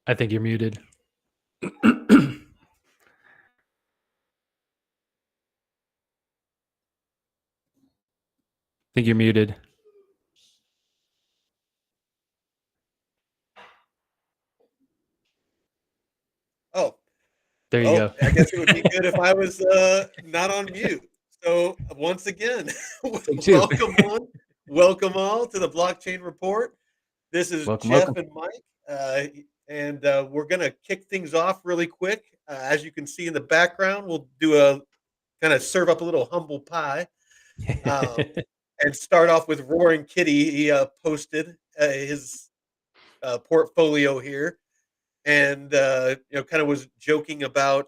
I think you're muted. I think you're muted. Oh, There you well, go. I guess it would be good if I was not on mute. So once again, Take two. welcome all to the Blockchain Report. This is Welcome, Jeff welcome. and Mike, and we're going to kick things off really quick. As you can see in the background, we'll do a kind of serve up a little humble pie um, and start off with Roaring Kitty. He posted his portfolio here, and kind of was joking about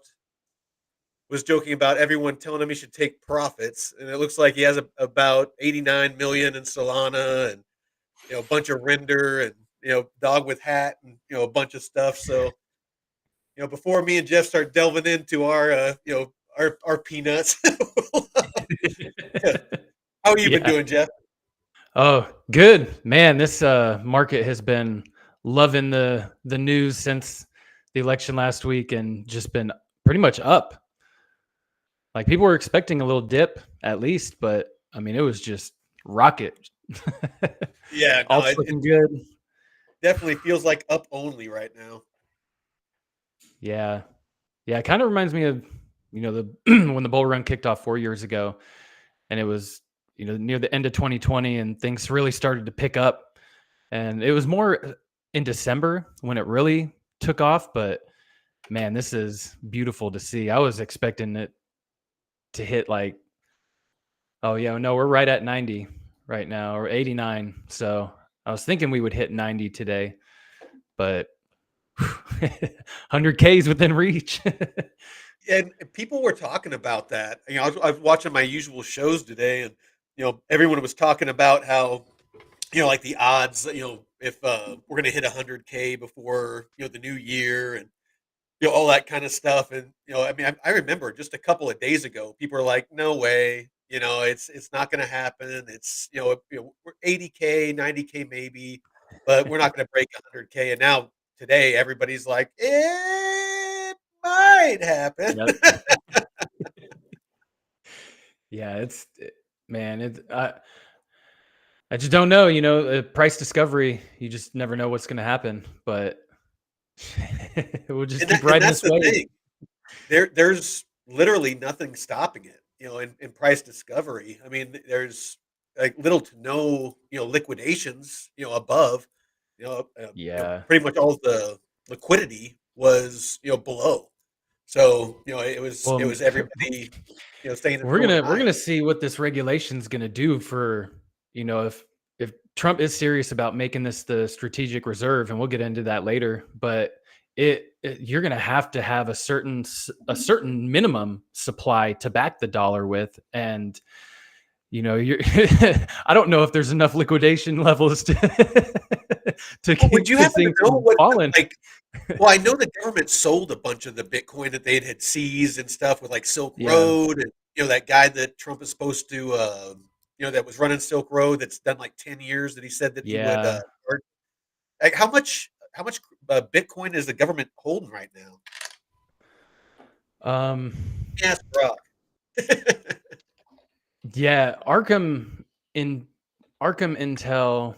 everyone telling him he should take profits, and it looks like he has about 89 million in Solana, and a bunch of render, and dog with hat, and a bunch of stuff. So before me and Jeff start delving into our our peanuts, how you been Yeah. doing, Jeff? Oh, good. Man, this market has been loving the news since the election last week and just been pretty much up. Like people were expecting a little dip at least, but I mean it was just rocket. Yeah, no, Alt's it looking good. definitely feels like up only right now. Yeah. Yeah, it kind of reminds me of, the when the bull run kicked off 4 years ago and it was, near the end of 2020 and things really started to pick up. And it was more in December when it really took off, but man, this is beautiful to see. I was expecting it to hit like, oh yeah, no, we're right at 90 right now or 89. So I was thinking we would hit 90 today, but 100K is within reach. And people were talking about that. I was watching my usual shows today, and everyone was talking about how like the odds, if we're gonna hit 100K before the new year, and all that kind of stuff. And I mean, I remember just a couple of days ago, people were like, "No way, it's not gonna happen. It's we're 80K, 90K maybe, but we're not gonna break 100K." And now today, everybody's like, "It might happen." Yep. Yeah, man, I just don't know, price discovery, you just never know what's going to happen, but we'll just keep And riding that's this the wave. thing. There's literally nothing stopping it, in price discovery. I mean, there's like little to no, liquidations, above, Yeah. pretty much all the liquidity was, below. So, it Well, was everybody, staying and we're throwing gonna we're knives. gonna see what this regulation's gonna do for, if Trump is serious about making this the strategic reserve, and we'll get into that later, but you're gonna have to have a certain minimum supply to back the dollar with, and you're I don't know if there's enough liquidation levels to to Well, would keep you this happen to thing know from what falling. well, I know the government sold a bunch of the Bitcoin that they had seized and stuff with like Silk Yeah, Road, and that guy that Trump is supposed to that was running Silk Road, that's done like 10 years, that he said that he would yeah. like how much Bitcoin is the government holding right now? Um, Yes, Brock. yeah, in Arkham Intel,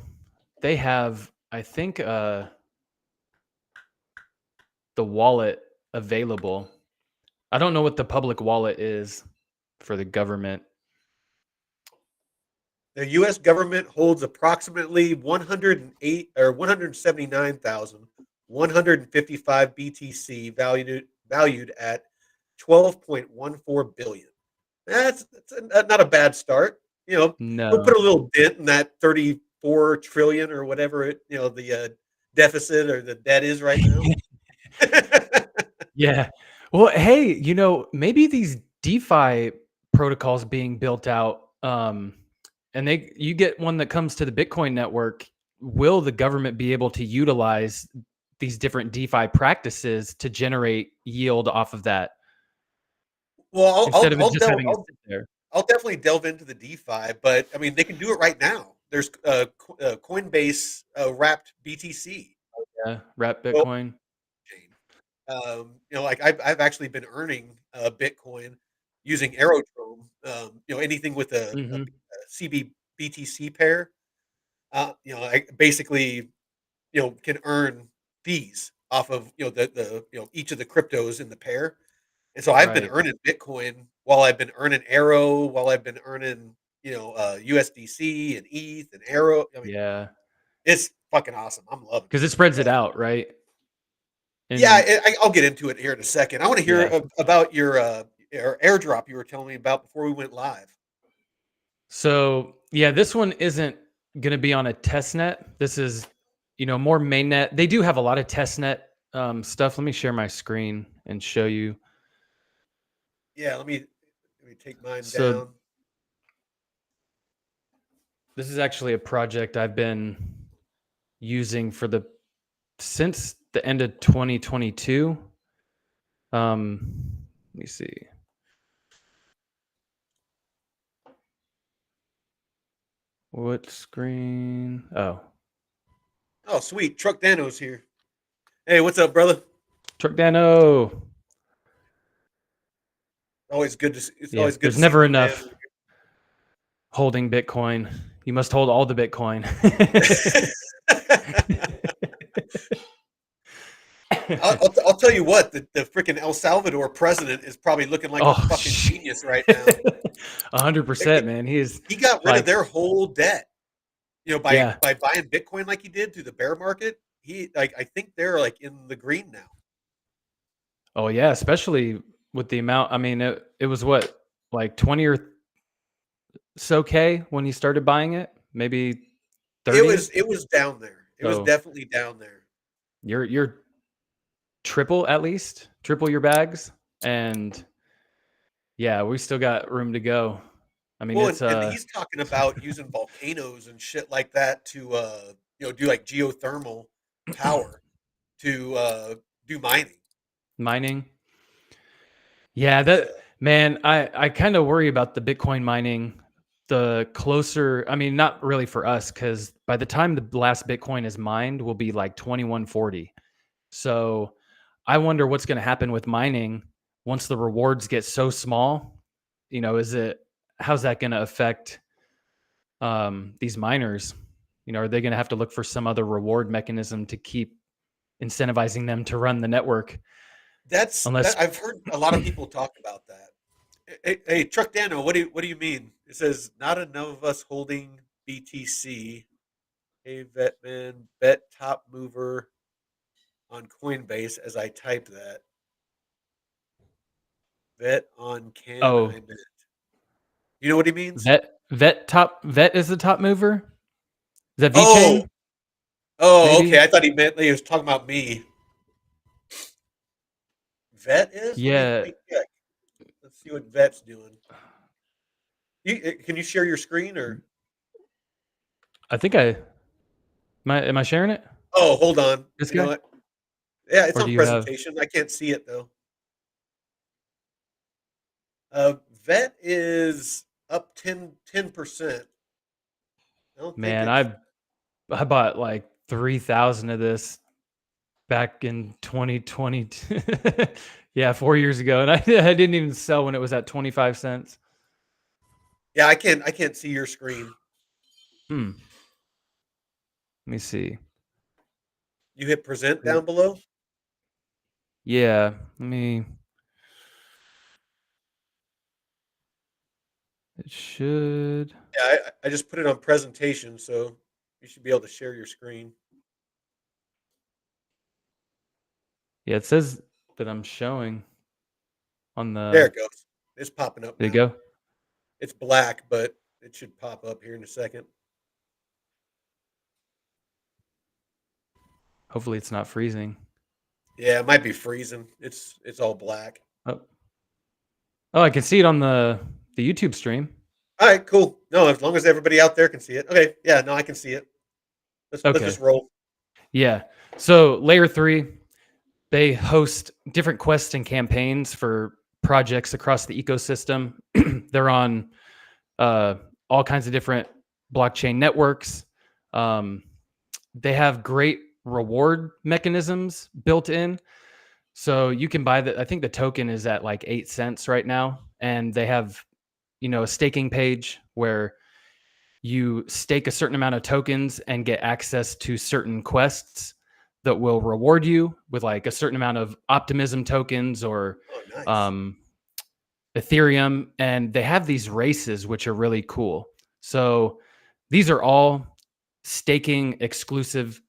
they have, I think, the wallet available. I don't know what the public wallet is for the government. The U.S. government holds approximately 108 or 179,155 BTC, valued at 12.14 billion. That's not a bad start. We'll No. put a little dent in that 34 trillion or whatever the deficit or the debt is right now. Yeah. Well, hey, maybe these DeFi protocols being built out, and you get one that comes to the Bitcoin network. Will the government be able to utilize these different DeFi practices to generate yield off of that Well, instead of it just having it sit there? I'll definitely delve into the DeFi, but I mean they can do it right now. There's Coinbase wrapped BTC. Yeah, wrap So Bitcoin. Like I've actually been earning Bitcoin using Aerodrome. Anything with a Hmm. CB BTC pair. I basically can earn fees off of the each of the cryptos in the pair. And so I've been Right. earning Bitcoin while I've been earning Arrow, while I've been earning USDC and ETH and Arrow. I mean, Yeah. it's fucking awesome. I'm loving Because it it. spreads it out, right? Yeah, And I'll get into it here in a second. I want to hear yeah. about your airdrop you were telling me about before we went live. So yeah, this one isn't going to be on a test net. This is, more mainnet. They do have a lot of test net stuff. Let me share my screen and show you. Yeah, let me take mine So down. this is actually a project I've been using since the end of 2022. Let me see. What screen? Oh, Oh, sweet. Truck Dano's here. Hey, what's up, brother? Truck Dano. It's Yeah, always good there's to see never the man. enough holding Bitcoin. You must hold all the Bitcoin. I'll tell you what, the freaking El Salvador president is probably looking like a Oh, fucking shit. genius right now. 100%, man. He's He got rid of like, their whole debt, by yeah. buying Bitcoin like he did through the bear market. I think they're like in the green now. Oh, yeah. Especially with the amount. I mean, it was what, like 20 or so K when he started buying it? Maybe It 30. was it was down there. It was So definitely down there. you're triple your bags. And yeah, we still got room to go. I mean, Well, it's and he's talking about using volcanoes and shit like that to do like geothermal power to do mining. mining. Yeah, So that man, I kind of worry about the Bitcoin mining. The closer, I mean, not really for us, because by the time the last Bitcoin is mined, will be like 2140. So I wonder what's going to happen with mining once the rewards get so small. How's that going to affect these miners? Are they going to have to look for some other reward mechanism to keep incentivizing them to run the network? Unless, I've heard a lot of people talk about that. Hey, Truck Dano, what do you mean? It says not enough of us holding BTC. Hey, Vetman, bet top mover on Coinbase. As I type that, vet on can I oh, bet? You know what he means? vet is the top mover. Is that Oh, VeChain? oh, okay. Maybe. I thought he was talking about me. Vet is. Let Yeah, me check. Let's see what Vet's doing. Can you share your screen or? I think am I sharing it? Oh, hold on. This You know guy, what? Yeah, it's or on do you have? presentation. I can't see it though. Vet is up 10%. I don't think Man, it's. I bought like 3,000 of this back in 2020. Yeah, 4 years ago, and I didn't even sell when it was at 25 cents. Yeah, I can't see your screen. Hmm. Let me see. You hit present down below. Yeah. Let me. It should. Yeah, I just put it on presentation, so you should be able to share your screen. Yeah, it says that I'm showing on There the. it goes. It's popping up There you now. go. It's black, but it should pop up here in a second. Hopefully, it's not freezing. Yeah, it might be freezing. It's all black. Oh, oh, I can see it on the YouTube stream. All right, cool. No, as long as everybody out there can see it. Okay, yeah, no, I can see it. Let's Okay. just roll. Yeah. So layer 3, they host different quests and campaigns for projects across the ecosystem. They're on uh, all kinds of different blockchain networks. They have great reward mechanisms built in. So you can buy I think the token is at like 8 cents right now. And they have, a staking page where you stake a certain amount of tokens and get access to certain quests that will reward you with like a certain amount of optimism tokens or Oh, nice. um, Ethereum. And they have these races, which are really cool. So these are all staking exclusive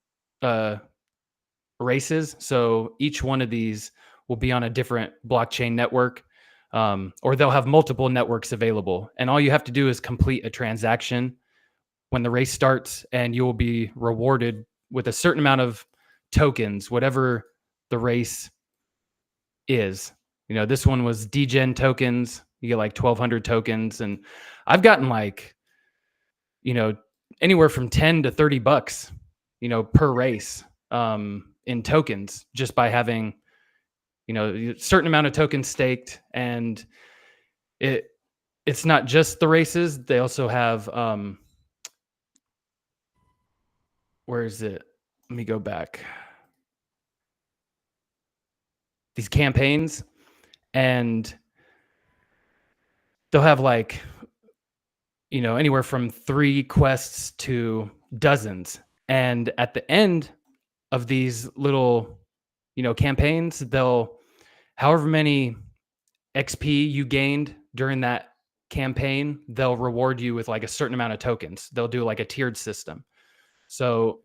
races. So each one of these will be on a different blockchain network, or they'll have multiple networks available. And all you have to do is complete a transaction when the race starts, and you will be rewarded with a certain amount of tokens, whatever the race is. This one was degen tokens. You get like 1,200 tokens. And I've gotten like, anywhere from 10 to 30 bucks, per race in tokens just by having, a certain amount of tokens staked. And it's not just the races. They also have, where is it? Let me go back. These campaigns, and they'll have like, anywhere from 3 quests to dozens. And at the end of these little, campaigns, however many XP you gained during that campaign, they'll reward you with like a certain amount of tokens. They'll do like a tiered system. So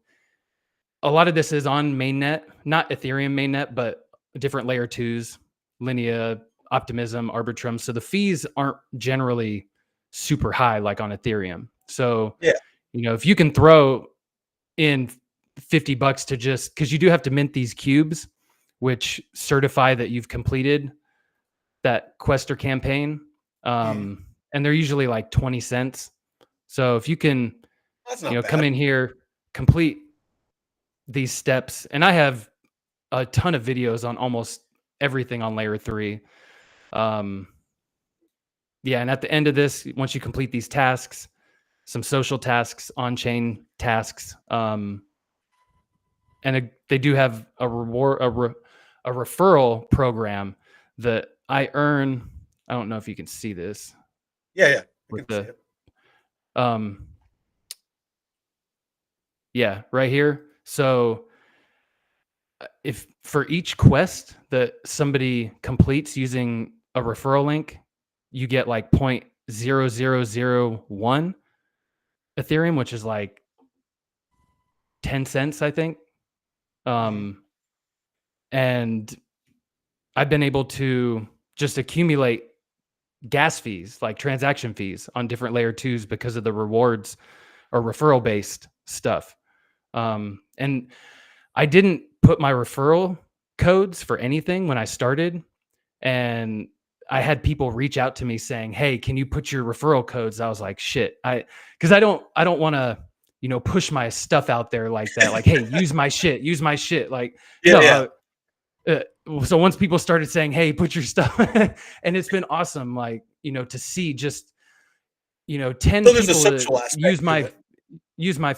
a lot of this is on mainnet, not Ethereum mainnet, but different layer 2s, Linea, Optimism, Arbitrum. So the fees aren't generally super high like on Ethereum. So, Yeah. If you can throw in 50 bucks to just, because you do have to mint these cubes, which certify that you've completed that quest or campaign. And they're usually like 20 cents. So if you can, That's not bad. come in here, complete these steps, and I have a ton of videos on almost everything on layer 3. And at the end of this, once you complete these tasks, some social tasks, on-chain tasks, and they do have a reward, a referral program that I earn. I don't know if you can see this. Yeah. With the, right here. So if for each quest that somebody completes using a referral link, you get like 0.0001 Ethereum, which is like 10 cents, I think. And I've been able to just accumulate gas fees, like transaction fees on different layer 2s because of the rewards or referral based stuff. And I didn't put my referral codes for anything when I started. And I had people reach out to me saying, "Hey, can you put your referral codes?" I was like, "Shit." Cause I don't want to, push my stuff out there like that. Like, "Hey, use my shit. Like, Yeah. So once people started saying, "Hey, put your stuff," and it's been awesome. Like, to see just, 10 So there's a people social that aspect use my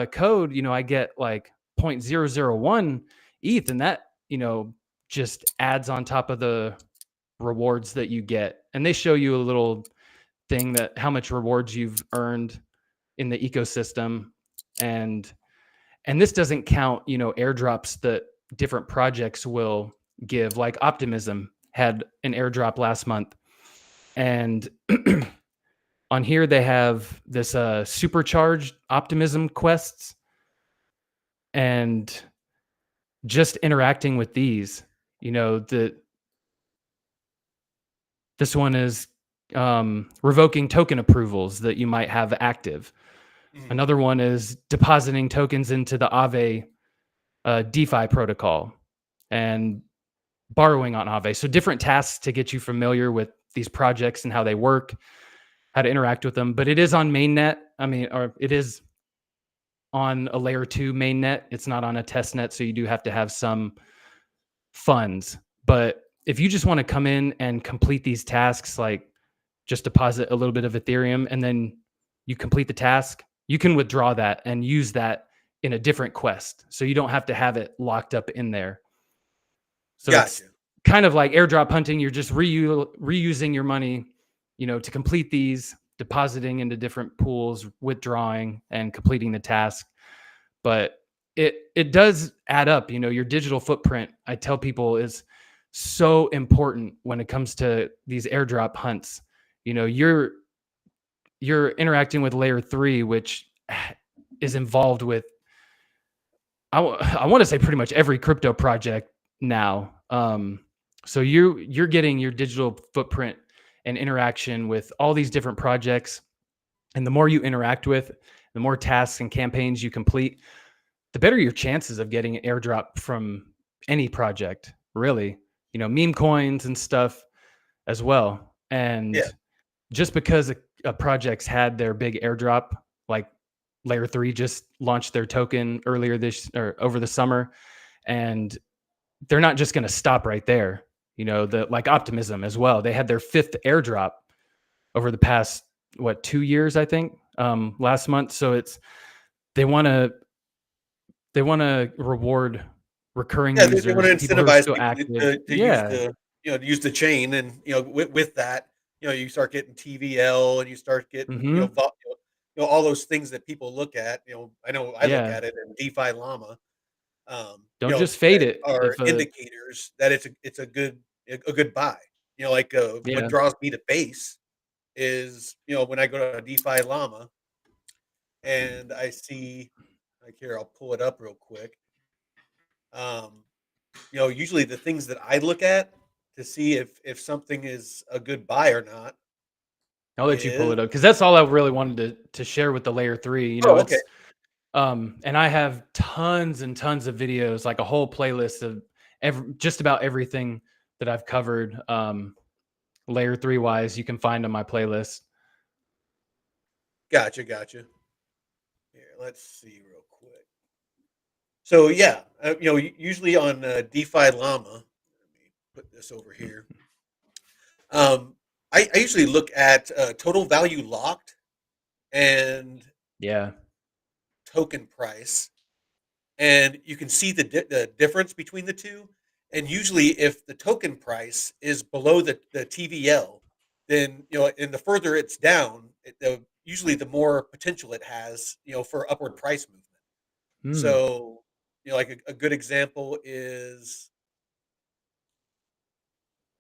code, I get like 0.001 ETH, and that, just adds on top of the rewards that you get. And they show you a little thing that how much rewards you've earned in the ecosystem. And this doesn't count, airdrops that different projects will give. Like Optimism had an airdrop last month. And on here, they have this supercharged Optimism quests. And just interacting with these, this one is revoking token approvals that you might have active. Another one is depositing tokens into the Aave DeFi protocol and borrowing on Aave. So different tasks to get you familiar with these projects and how they work, how to interact with them. But it is on mainnet. Or it is on a layer 2 mainnet. It's not on a test net. So you do have to have some funds. But if you just want to come in and complete these tasks, like just deposit a little bit of Ethereum and then you complete the task, you can withdraw that and use that in a different quest. So you don't have to have it locked up in there. So Gotcha. kind of like airdrop hunting. You're just reusing your money, to complete these, depositing into different pools, withdrawing, and completing the task. But it does add up. Your digital footprint, I tell people, is so important when it comes to these airdrop hunts. You're interacting with layer 3, which is involved with, I want to say, pretty much every crypto project now. So you're getting your digital footprint and interaction with all these different projects, and the more you interact with, the more tasks and campaigns you complete, the better your chances of getting an airdrop from any project, really. Meme coins and stuff as well. And Yeah. just because a project's had their big airdrop, like Layer 3 just launched their token earlier over the summer, and they're not just going to stop right there. Like Optimism as well. They had their 5th airdrop over the past 2 years, I think, last month. So they want to reward recurring Yeah, they want users, to people who are incentivize still people active. to use Yeah. to use the chain, and with that, you start getting TVL, and you start getting Hmm. all those things that people look at. I know I look Yeah. at it, and DeFi Llama, Don't just fade that it. are indicators that it's a good buy. Like what Yeah. draws me to base is when I go to DeFi Llama and I see, like, here, I'll pull it up real quick. Um, usually the things that I look at to see if something is a good buy or not I'll let you pull is it up, because that's all I really wanted to share with the Layer 3. oh, okay, It's and I have tons and tons of videos, like a whole playlist of just about everything that I've covered, Layer 3 wise. You can find on my playlist. gotcha. Here, let's see real quick. So yeah, usually on DeFi Llama, let me put this over here. Um, I usually look at total value locked and Yeah. token price, and you can see the difference between the two. And usually, if the token price is below the TVL, then and the further it's down, usually the more potential it has, for upward price movement. Hmm. So, like a good example is,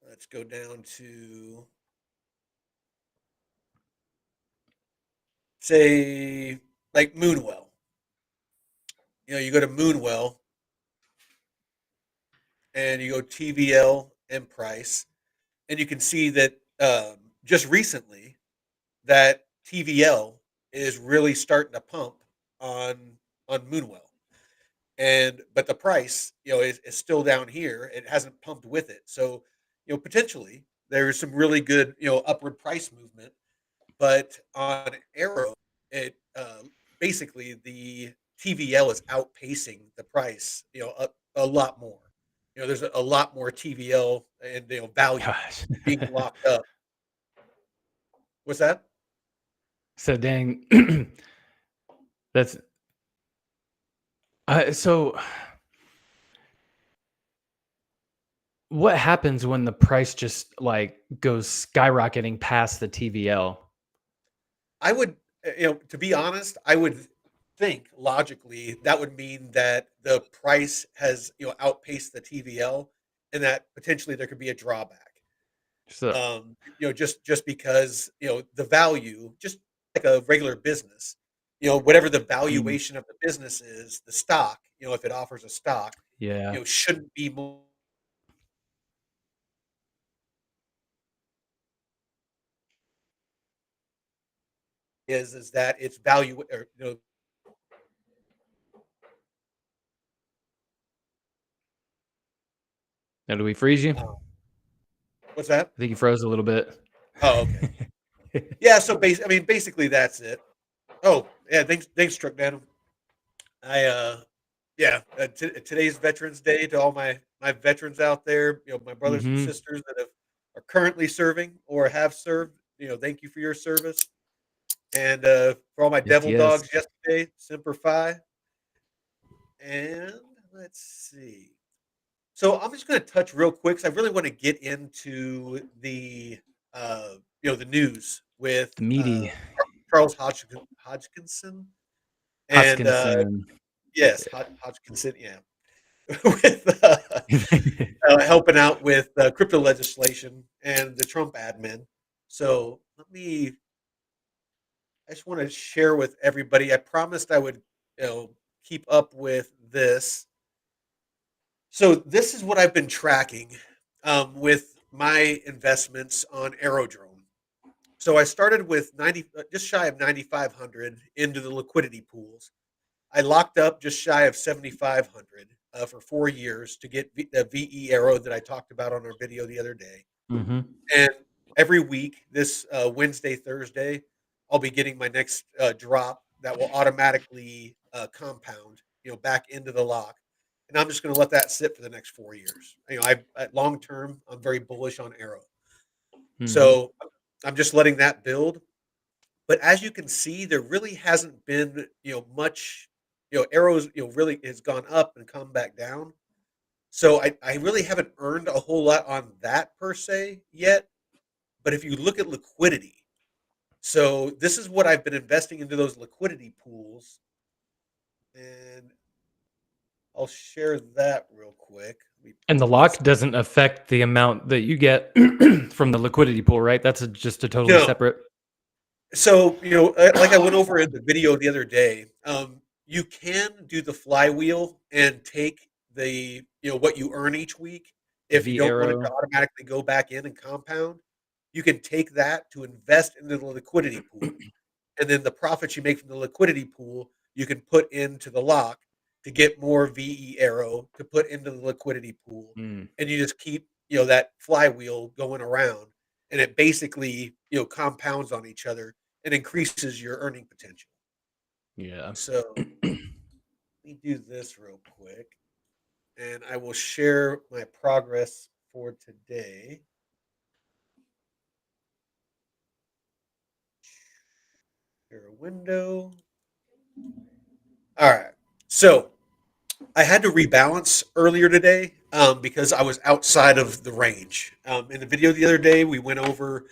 let's go down to, say, like Moonwell. You go to Moonwell and you go TVL and price, and you can see that just recently that TVL is really starting to pump on Moonwell, and but the price is still down here. It hasn't pumped with it, so potentially there's some really good upward price movement. But on Arrow, it basically the TVL is outpacing the price, a lot more. There's a lot more TVL and value Gosh. being locked up. What's that? So dang. That's so. What happens when the price just like goes skyrocketing past the TVL? I would, to be honest, I would think logically that would mean that the price has outpaced the TVL, and that potentially there could be a drawback. So, Just because the value, just like a regular business, whatever the mm, valuation of the business is, the stock, if it offers a stock, yeah. shouldn't be more is that its value, or Now, do we freeze you? uh, what's that? I think you froze a little bit. Oh, okay. Yeah, so basically that's it. Oh, yeah, thanks, Truck Dan. I yeah, today's Veterans Day to all my veterans out there. My brothers and Hmm. sisters that are currently serving or have served. Thank you for your service, and for all my Yes, devil yes. dogs yesterday, Semper Fi. And let's see. So I'm just going to touch real quick. 'Cause I really want to get into the news with The meaty Charles Hodgkinson and Hoskinson. yes, Hodgkinson, yeah, with helping out with crypto legislation and the Trump admin. So I just want to share with everybody. I promised I would, keep up with this. So this is what I've been tracking with my investments on Aerodrome. So I started with just shy of 9,500 into the liquidity pools. I locked up just shy of 7,500 for 4 years to get the VE Aero that I talked about on our video the other day. Mm-hmm. And every week, this Wednesday, Thursday, I'll be getting my next drop that will automatically compound, back into the lock. And I'm just going to let that sit for the next 4 years. At long term, I'm very bullish on Arrow. Mm-hmm. So I'm just letting that build. But as you can see, there really hasn't been, much, Arrows, really has gone up and come back down. So I really haven't earned a whole lot on that per se yet. But if you look at liquidity, so this is what I've been investing into those liquidity pools, and I'll share that real quick. Let me And the pull this. lock doesn't affect the amount that you get from the liquidity pool, right? That's just a totally No, separate. so like I went over in the video the other day, you can do the flywheel and take the what you earn each week. The If you V don't want it arrow. to automatically go back in and compound, you can take that to invest into the liquidity pool. And then the profits you make from the liquidity pool, you can put into the lock to get more VE arrow to put into the liquidity pool. Mm, And you just keep, that flywheel going around and it basically, compounds on each other and increases your earning potential. yeah. So let me do this real quick and I will share my progress for today. Share a window. All right. So I had to rebalance earlier today because I was outside of the range. In the video the other day, we went over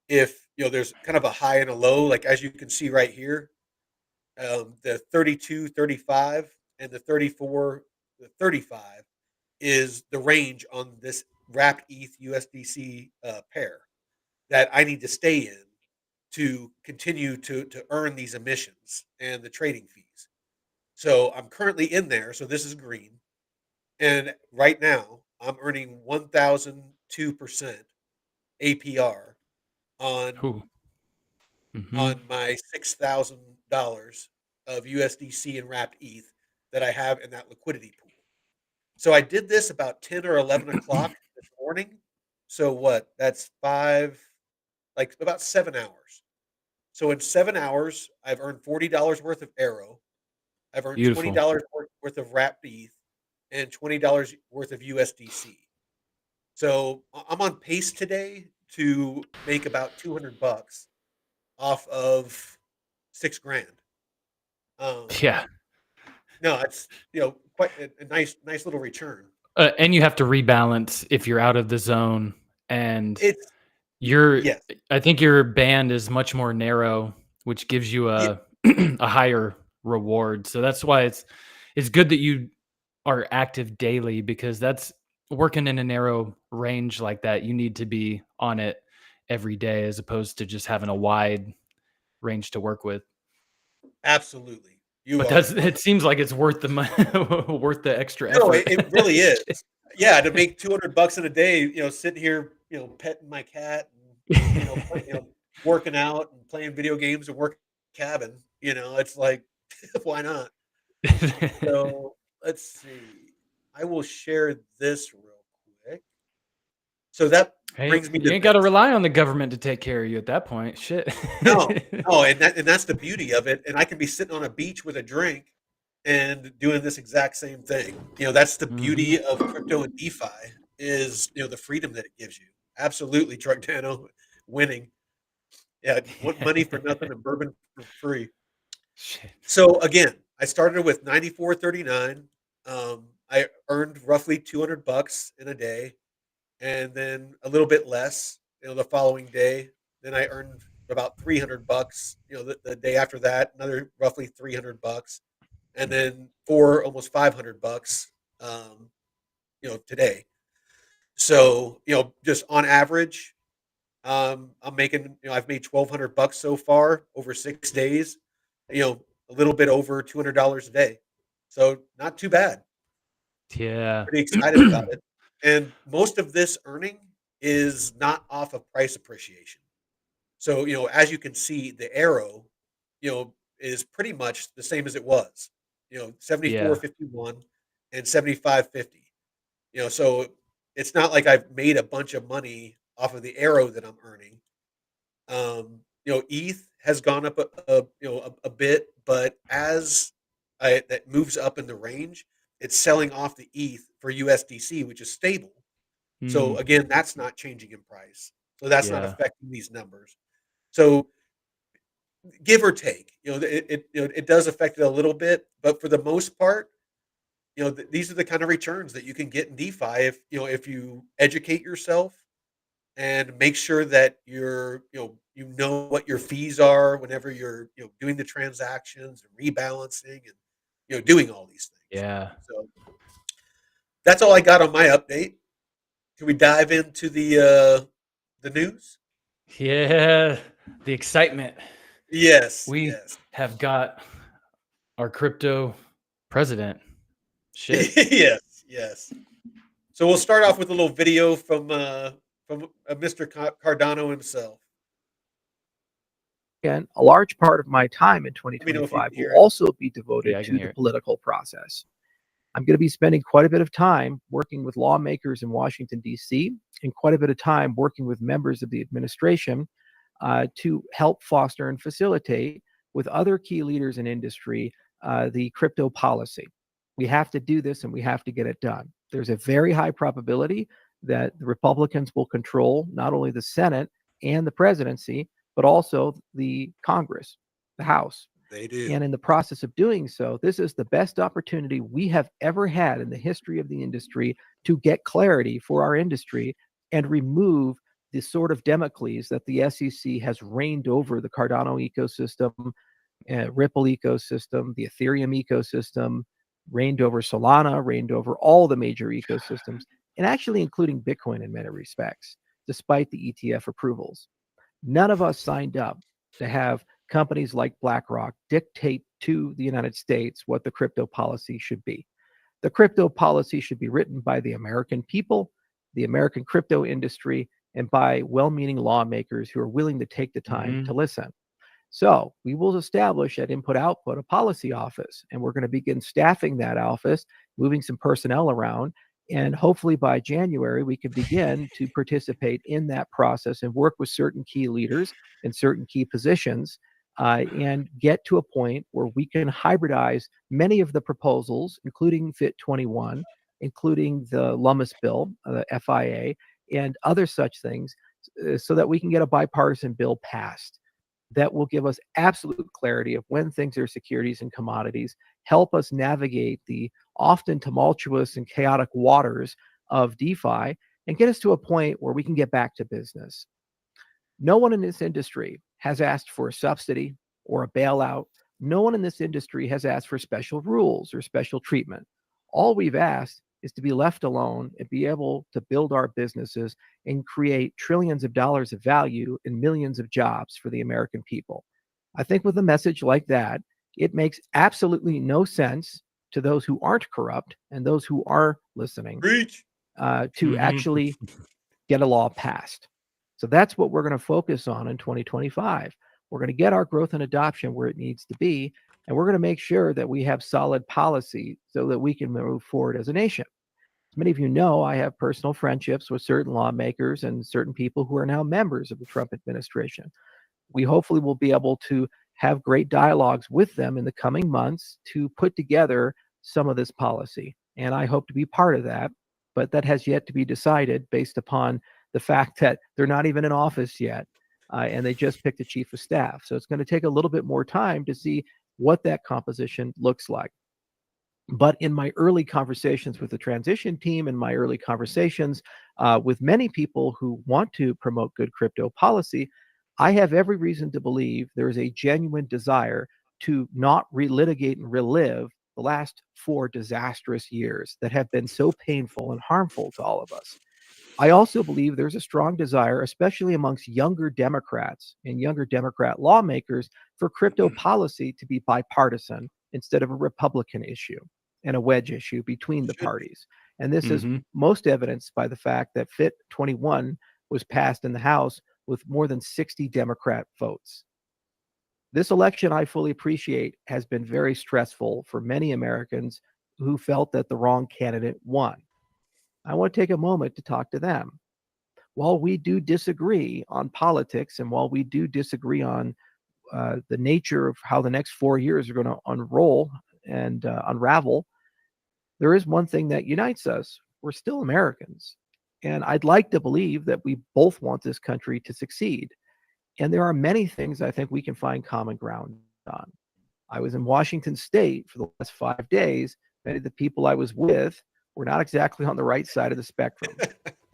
if there's kind of a high and a low, like as you can see right here, the 32, 35, and the 34, the 35 is the range on this wrapped ETH USDC pair that I need to stay in to continue to earn these emissions and the trading fees. So I'm currently in there. So this is green. And right now, I'm earning 1,002% APR on Ooh. Mm-hmm. my $6,000 of USDC and wrapped ETH that I have in that liquidity pool. So I did this about 10 or 11 o'clock this morning. So what? That's like about 7 hours. So in 7 hours, I've earned $40 worth of Arrow. I've earned Beautiful. $20 worth of wrapped ETH and $20 worth of USDC. So I'm on pace today to make about 200 bucks off of 6 grand. Um, Yeah. no, it's quite a nice little return. And you have to rebalance if you're out of the zone, and It's your yes, I think your band is much more narrow, which gives you yeah, a a higher reward. So that's why it's good that you are active daily, because that's working in a narrow range like that. You need to be on it every day as opposed to just having a wide range to work with. absolutely. You But are that's on. it seems like it's worth the money, worth the extra No, effort. it really is. Yeah, to make 200 bucks in a day, sitting here, petting my cat and working out and playing video games and working cabin. It's like, why not? So let's see. I will share this real quick. So that Hey, brings me you to ain't got to this. rely on the government to take care of you at that point. Shit. No, no, and that's the beauty of it. And I can be sitting on a beach with a drink and doing this exact same thing. That's the Mhm. beauty of crypto and DeFi is the freedom that it gives you. Absolutely, Dano winning. Yeah, want money for nothing and bourbon for free. Shit. So again, I started with 94.39. I earned roughly $200 in a day, and then a little bit less, the following day. Then I earned about $300, the day after that, another roughly $300, and then for almost $500, today. So, just on average, I'm making, I've made $1,200 so far over 6 days, a little bit over $200 a day. So not too bad. Yeah. Pretty excited about it. And most of this earning is not off of price appreciation. So, as you can see, the arrow, is pretty much the same as it was, Yeah. 74.51 and 75.50. So it's not like I've made a bunch of money off of the arrow that I'm earning. ETH has gone up a bit, but as that moves up in the range, it's selling off the ETH for USDC, which is stable. So Mm, again, that's not changing in price. So that's not yeah. affecting these numbers. So give or take, it does affect it a little bit, but for the most part, these are the kind of returns that you can get in DeFi if you educate yourself and make sure that you know what your fees are whenever you're doing the transactions and rebalancing and doing all these things. Yeah. So that's all I got on my update. Can we dive into the news? Yeah. The excitement. Yes, We yes. have got our crypto president. Shit. Yes, yes. So we'll start off with a little video from Mr. Cardano himself. And a large part of my time in Let me know if you 2025 can will hear it. also be devoted Yeah, I can to hear the it. political process. I'm going to be spending quite a bit of time working with lawmakers in Washington, D.C., and quite a bit of time working with members of the administration to help foster and facilitate with other key leaders in industry the crypto policy. We have to do this and we have to get it done. There's a very high probability that the Republicans will control not only the Senate and the presidency, but also the Congress, the House. They do. And in the process of doing so, this is the best opportunity we have ever had in the history of the industry to get clarity for our industry and remove the sort of Damocles that the SEC has reigned over the Cardano ecosystem, Ripple ecosystem, the Ethereum ecosystem, reigned over Solana, reigned over all the major ecosystems, and actually including Bitcoin in many respects, despite the ETF approvals. None of us signed up to have companies like BlackRock dictate to the United States what the crypto policy should be. The crypto policy should be written by the American people, the American crypto industry, and by well-meaning lawmakers who are willing to take the time to listen. So we will establish at Input Output a policy office, and we're going to begin staffing that office, moving some personnel around, and hopefully by January, we can begin to participate in that process and work with certain key leaders in certain key positions and get to a point where we can hybridize many of the proposals, including FIT 21, including the Lummis bill, the FIA, and other such things, so that we can get a bipartisan bill passed that will give us absolute clarity of when things are securities and commodities, help us navigate the often tumultuous and chaotic waters of DeFi, and get us to a point where we can get back to business. No one in this industry has asked for a subsidy or a bailout. No one in this industry has asked for special rules or special treatment. All we've asked is to be left alone and be able to build our businesses and create trillions of dollars of value and millions of jobs for the American people. I think with a message like that, it makes absolutely no sense to those who aren't corrupt and those who are listening Preach. to actually get a law passed. So that's what we're going to focus on in 2025. We're going to get our growth and adoption where it needs to be, and we're going to make sure that we have solid policy so that we can move forward as a nation. As many of you know, I have personal friendships with certain lawmakers and certain people who are now members of the Trump administration. We hopefully will be able to have great dialogues with them in the coming months to put together some of this policy. And I hope to be part of that, but that has yet to be decided based upon the fact that they're not even in office yet, and they just picked a chief of staff. So it's going to take a little bit more time to see what that composition looks like. But in my early conversations with the transition team and my early conversations with many people who want to promote good crypto policy, I have every reason to believe there is a genuine desire to not relitigate and relive the last 4 disastrous years that have been so painful and harmful to all of us. I also believe there's a strong desire, especially amongst younger Democrats and younger Democrat lawmakers, for crypto policy to be bipartisan instead of a Republican issue and a wedge issue between the Should be. parties. And this is Hmm. most evidenced by the fact that FIT 21 was passed in the House with more than 60 Democrat votes. This election, I fully appreciate, has been very stressful for many Americans who felt that the wrong candidate won. I want to take a moment to talk to them. While we do disagree on politics and while we do disagree on the nature of how the next 4 years are going to unroll and unravel, there is one thing that unites us. We're still Americans. And I'd like to believe that we both want this country to succeed. And there are many things I think we can find common ground on. I was in Washington State for the last 5 days. Many of the people I was with were not exactly on the right side of the spectrum,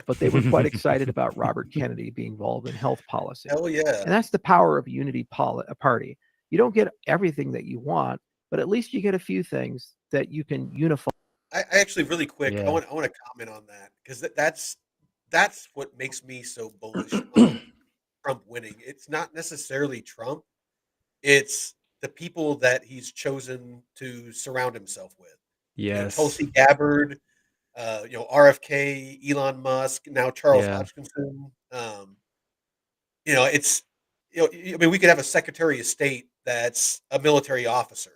but they were quite excited about Robert Kennedy being involved in health policy. Hell yeah. And that's the power of a unity party. You don't get everything that you want, but at least you get a few things that you can unify. I actually really quick, Yeah. I want to comment on that because that's what makes me so bullish on Trump winning. It's not necessarily Trump; it's the people that he's chosen to surround himself with. Yes. Tulsi Gabbard, RFK, Elon Musk, now Charles Yeah. Hodgkinson. It's I mean, we could have a Secretary of State that's a military officer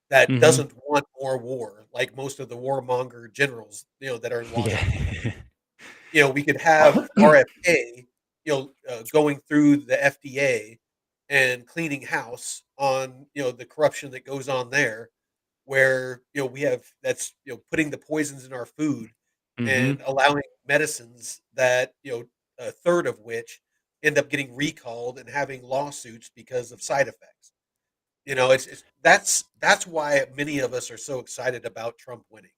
that Hmm. doesn't want more war, like most of the warmonger generals, that are in Washington. Yeah. We could have RFK, going through the FDA and cleaning house on, the corruption that goes on there, where, we have that's, putting the poisons in our food and Hmm. allowing medicines that, a third of which end up getting recalled and having lawsuits because of side effects. It's that's why many of us are so excited about Trump winning.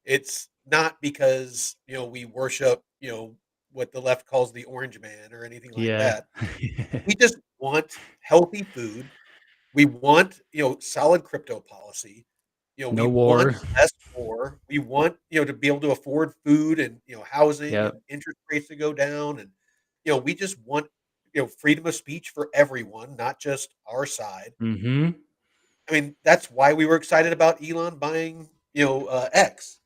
It's not because, we worship, what the left calls the orange man or anything like Yeah. that. We just want healthy food. We want, solid crypto policy. We No want war. less war. We want, to be able to afford food and, housing Yep. and interest rates to go down. And, we just want, freedom of speech for everyone, not just our side. Hmm. I mean, that's why we were excited about Elon buying, X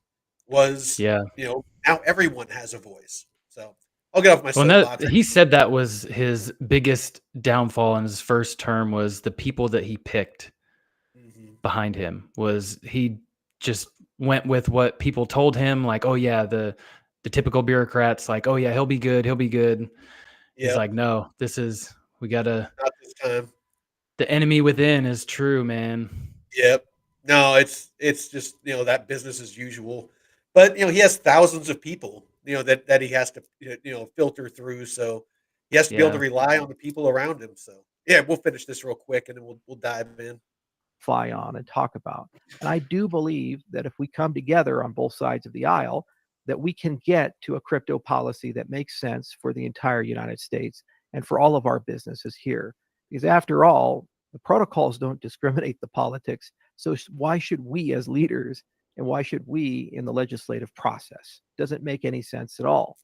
was, Yeah. now everyone has a voice. So I'll get off my Well, and that soapbox. he said that was his biggest downfall in his first term was the people that he picked Mhm. behind him. Was he just went with what people told him, like, oh yeah, the typical bureaucrats, like, oh yeah, he'll be good, he'll be good. He's Yep, like, no, we gotta, not this time. the enemy within is true, man. Yep. No, it's just, that business as usual. But, he has thousands of people, that he has to, filter through. So he has to be able to Yeah. rely on the people around him. So yeah, we'll finish this real quick and then we'll dive in. On and talk about. And I do believe that if we come together on both sides of the aisle, that we can get to a crypto policy that makes sense for the entire United States and for all of our businesses here. Because after all, the protocols don't discriminate the politics. So why should we as leaders and why should we in the legislative process? Doesn't make any sense at all.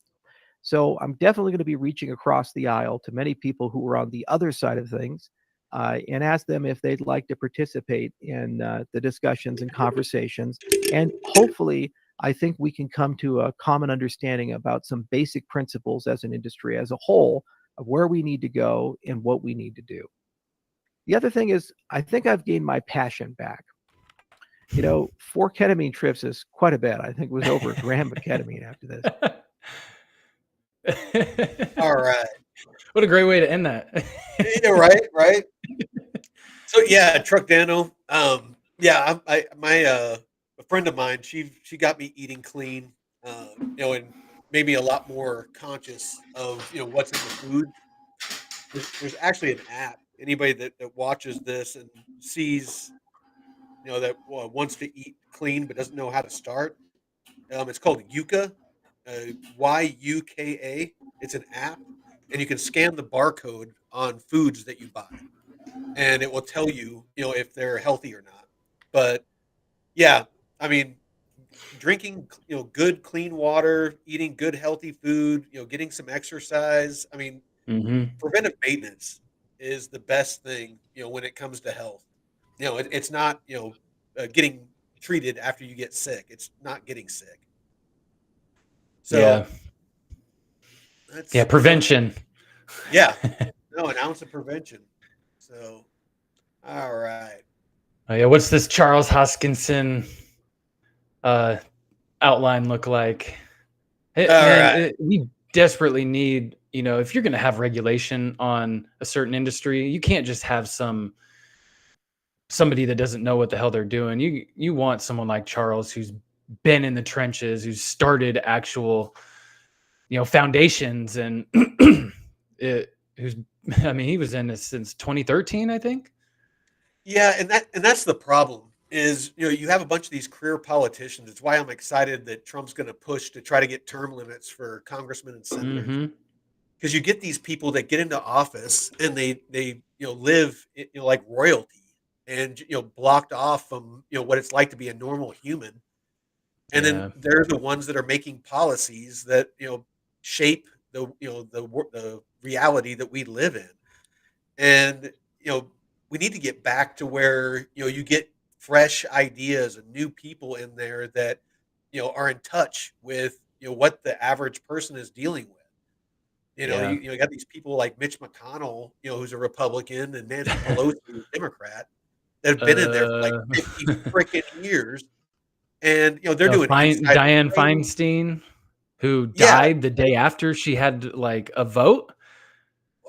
So I'm definitely going to be reaching across the aisle to many people who are on the other side of things and ask them if they'd like to participate in the discussions and conversations. And hopefully, I think we can come to a common understanding about some basic principles as an industry as a whole of where we need to go and what we need to do. The other thing is, I think I've gained my passion back. 4 ketamine trips is quite a bit. I think it was over a gram of ketamine after this. All right. What a great way to end that. Yeah, right, right. So yeah, Truck Dano. Yeah, a friend of mine, she got me eating clean, and made me a lot more conscious of, what's in the food. There's actually an app. Anybody that watches this and sees that wants to eat clean but doesn't know how to start. It's called Yuka, Yuka. It's an app, and you can scan the barcode on foods that you buy, and it will tell you, if they're healthy or not. But yeah, I mean, drinking, good clean water, eating good healthy food, getting some exercise. I mean, Hmm. preventive maintenance is the best thing, when it comes to health. It's not, getting treated after you get sick. It's not getting sick. Yeah. So Yeah. that's, Prevention. yeah, no, an ounce of prevention. So, all right. Oh, yeah. What's this Charles Hoskinson uh, outline look like? All Man, right. we desperately need, if you're going to have regulation on a certain industry, you can't just have somebody that doesn't know what the hell they're doing. You want someone like Charles who's been in the trenches, who's started actual, foundations, and who's, I mean, he was in this since 2013, I think. Yeah, and that's the problem is, you have a bunch of these career politicians. It's why I'm excited that Trump's going to push to try to get term limits for congressmen and senators, Hmm. because you get these people that get into office and they live, like royalty, and blocked off from, what it's like to be a normal human. And then Yeah. they're the ones that are making policies that, shape the reality that we live in. And we need to get back to where, you get fresh ideas and new people in there that, are in touch with, what the average person is dealing with. Yeah. You got these people like Mitch McConnell, who's a Republican, and Nancy Pelosi, who's a Democrat, that have been in there for like uh 50 freaking years, and they're doing insider Diane trading. Feinstein, who Yeah. died the day after she had like a vote. It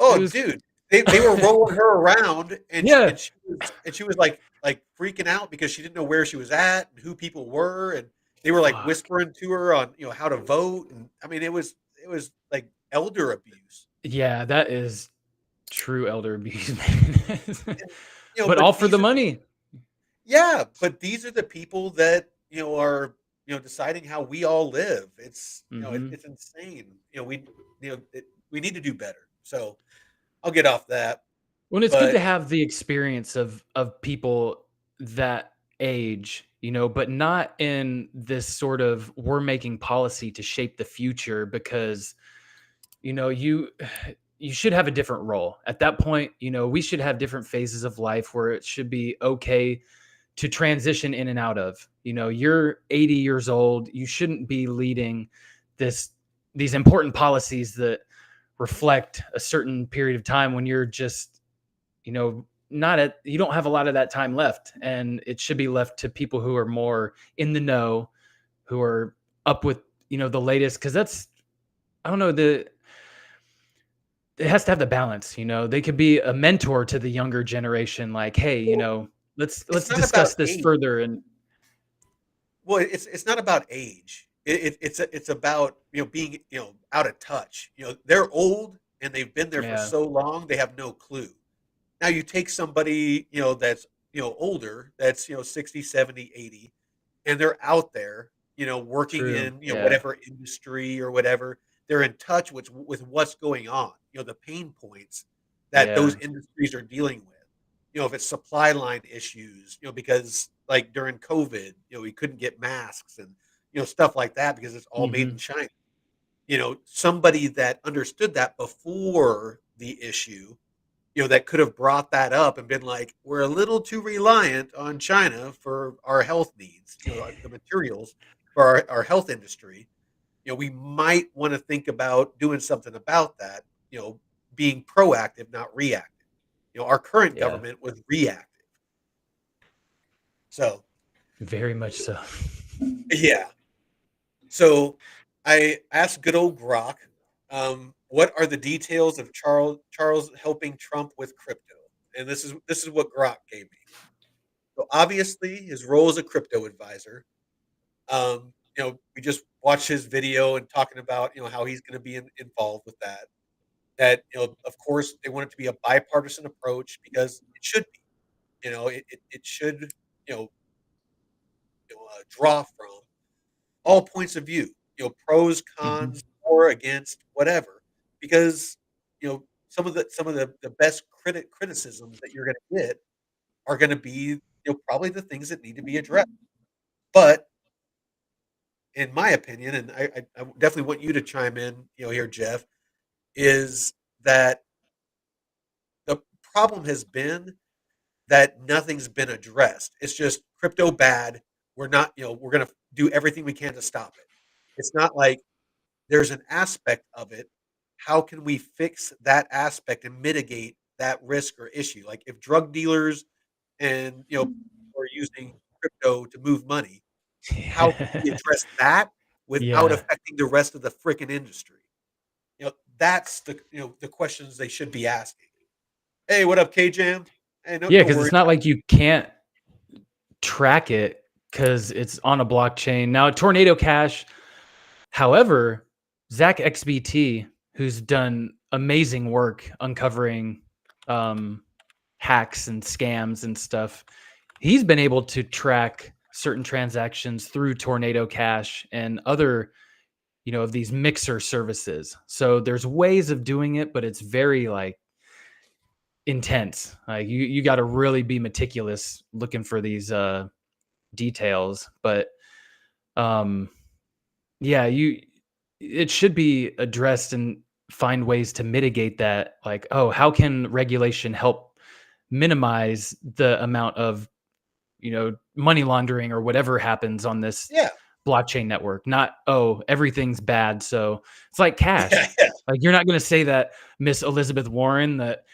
Oh, was dude, they were rolling her around, and she, yeah. and she was like freaking out because she didn't know where she was at and who people were, and they were like Fuck. whispering to her on, how to vote. And I mean, it was like elder abuse. Yeah, that is true elder abuse, man. And But all but for the these are money. yeah, but these are the people that, are, deciding how we all live. It's, Hmm. it's insane. We need to do better. So I'll get off that. Well, it's good to But have the experience of people that age, but not in this sort of we're making policy to shape the future, because you know you you should have a different role at that point. We should have different phases of life where it should be okay to transition in and out of. You're 80 years old, you shouldn't be leading this these important policies that reflect a certain period of time when you're just, not at you don't have a lot of that time left, and it should be left to people who are more in the know, who are up with, the latest, because that's, I don't know, the it has to have the balance. They could be a mentor to the younger generation, like, hey, well, it's let's not about discuss this age. further. And Well, it's not about age. It's about, being, out of touch. They're old and they've been there for yeah. so long they have no clue. Now you take somebody, that's, older, that's, 60, 70, 80, and they're out there, working True. in, Yeah. whatever industry or whatever. They're in touch with what's going on, the pain points that Yeah. those industries are dealing with. If it's supply line issues, because like during COVID, we couldn't get masks and, stuff like that because it's all made in Hmm. China. Somebody that understood that before the issue, that could have brought that up and been like, we're a little too reliant on China for our health needs, the materials for our health industry. We might want to think about doing something about that, being proactive, not reactive. Our current Yeah. government was reactive. So, Very much so. yeah. So I asked good old Grok, what are the details of Charles helping Trump with crypto? And this is what Grok gave me. So obviously, his role as a crypto advisor. We just watched his video and talking about, how he's going to be involved with that. That, of course, they want it to be a bipartisan approach because it should be. It should, draw from all points of view, pros, Mm-hmm. cons, or against, whatever, because some of the best criticisms that you're going to get are going to be probably the things that need to be addressed. But in my opinion, and I definitely want you to chime in, here, Jeff, is that the problem has been that nothing's been addressed. It's just crypto bad. We're not, we're going to do everything we can to stop it. It's not like there's an aspect of it. How can we fix that aspect and mitigate that risk or issue? Like if drug dealers and are using crypto to move money, how can we address that without Yeah. affecting the rest of the freaking industry? That's the questions they should be asking. Hey, what up, KJam? Hey, no, Yeah, don't because worry. it's not like you can't track it because it's on a blockchain. Now, Tornado Cash, however, Zach XBT, who's done amazing work uncovering hacks and scams and stuff, he's been able to track certain transactions through Tornado Cash and other, of these mixer services. So there's ways of doing it, but it's very like intense. Like you got to really be meticulous looking for these details. But yeah, it should be addressed and find ways to mitigate that. Like, oh, how can regulation help minimize the amount of money laundering or whatever happens on this Yeah, blockchain network? Not, oh, everything's bad. So it's like yeah, Cash. yeah. Like you're not going to say that Miss Elizabeth Warren, that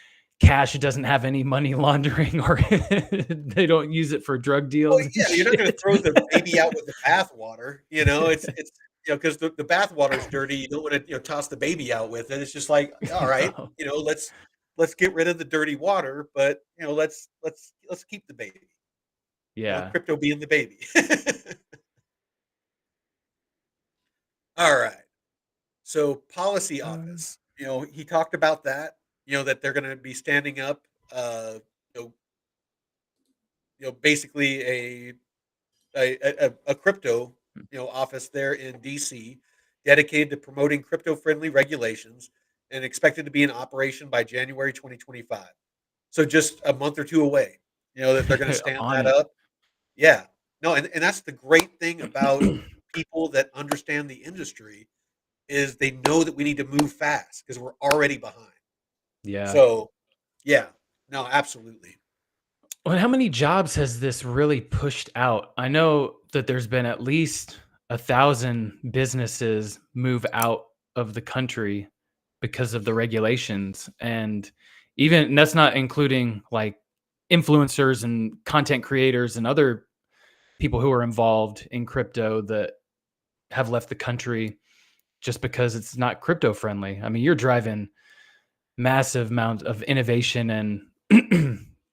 Cash doesn't have any money laundering or they don't use it for drug Well, deals and yeah, you're not going to shit. throw the baby out with the bathwater. It's because the bathwater is dirty. You don't want to toss the baby out with it. It's just like, all right, No. let's get rid of the dirty water, but let's keep the baby. Yeah. Crypto being the baby. All right. So policy office, he talked about that. That they're going to be standing up. You know, basically a crypto office there in DC, dedicated to promoting crypto friendly regulations, and expected to be in operation by January 2025. So just a month or two away. That they're going to stand On that it. up. Yeah. No, and that's the great thing about people that understand the industry is they know that we need to move fast because we're already behind. Yeah. So, yeah. No, absolutely. Well, how many jobs has this really pushed out? I know that there's been at least 1,000 businesses move out of the country because of the regulations. And that's not including like influencers and content creators and other people who are involved in crypto that have left the country just because it's not crypto friendly. I mean, you're driving massive amount of innovation and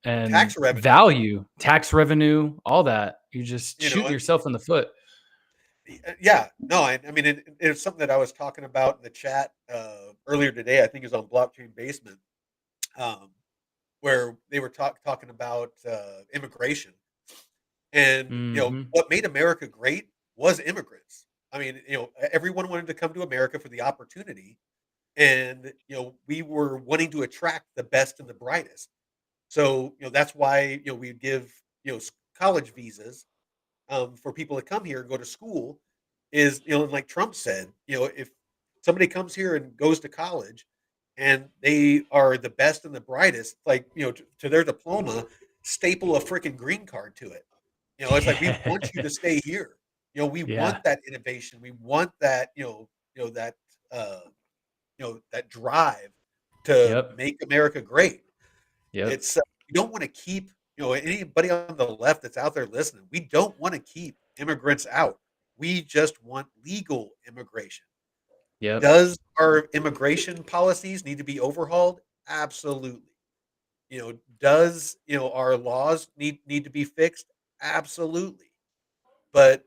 and Tax revenue. value, tax revenue, all that. You're just You know, shooting yourself in the foot. Yeah, no, I mean, it's something that I was talking about in the chat earlier today. I think it was on Blockchain Basement, um, where they were talking about immigration, and Hmm. what made America great was immigrants. I mean, everyone wanted to come to America for the opportunity, and we were wanting to attract the best and the brightest. So that's why we give college visas for people to come here and go to school. Is and like Trump said, if somebody comes here and goes to college and they are the best and the brightest, like to their diploma, staple a freaking green card to it. It's like we want you to stay here. We Yeah. want that innovation. We want that that uh, that drive to Yep. make America great. Yep. It's we don't want to keep anybody on the left that's out there listening. We don't want to keep immigrants out. We just want legal immigration. Yep. Does our immigration policies need to be overhauled? Absolutely. Does our laws need to be fixed? Absolutely. But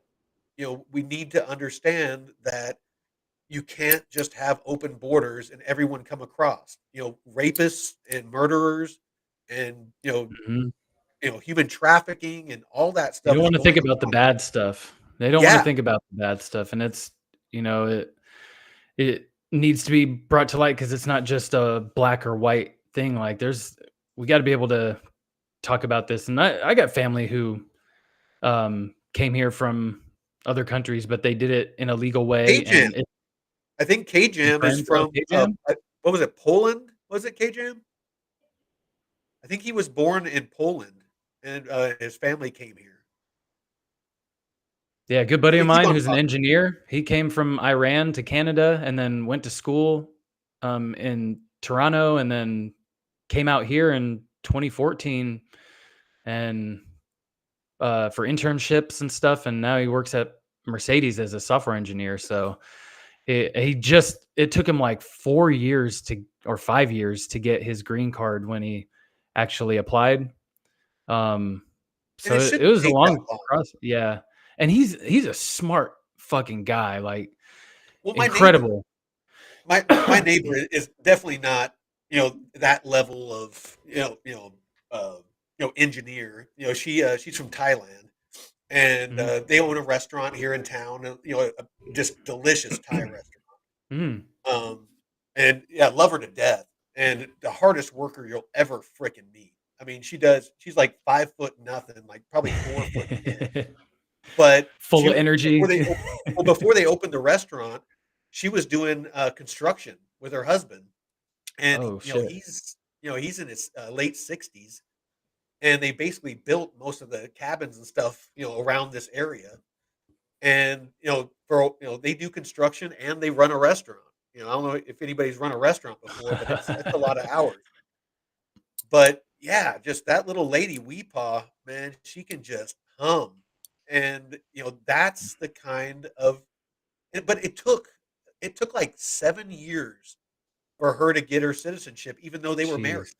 we need to understand that you can't just have open borders and everyone come across. Rapists and murderers and Mhm. human trafficking and all that You stuff don't is want to think going about the on. bad stuff. They don't want to Yeah, think about the bad stuff, and it's it needs to be brought to light because it's not just a black or white thing. Like we got to be able to talk about this. And I got family who came here from other countries, but they did it in a legal way. K-Jam. And it, I think your K-Jam is friends, from okay, Jam? what was it? Poland? Was it K-Jam? I think he was born in Poland, and his family came here. Yeah, a good buddy Yeah, of keep mine on who's an talking. engineer. He came from Iran to Canada and then went to school in Toronto and then came out here in 2014 and for internships and stuff. And now he works at Mercedes as a software engineer. So it took him like 4 years or 5 years to get his green card when he actually applied. Um, And so it it shouldn't was a take that long long. process. Yeah. And he's a smart fucking guy, like Well, incredible. my neighbor is definitely not, that level of, engineer. She's from Thailand, and Mhm. they own a restaurant here in town. A just delicious Thai restaurant. Mm. Um, and yeah, love her to death. And the hardest worker you'll ever freaking meet. I mean, she's like 5 foot nothing, like probably 4 foot 10. But Full of energy. before they opened the restaurant, she was doing construction with her husband, and Oh shit. he's in his late 60s, and they basically built most of the cabins and stuff around this area, and they do construction and they run a restaurant. I don't know if anybody's run a restaurant before, but it's a lot of hours. But yeah, just that little lady Weepaw, man, she can just hum. And that's the kind of but it took like 7 years for her to get her citizenship, even though they were Jeez. married.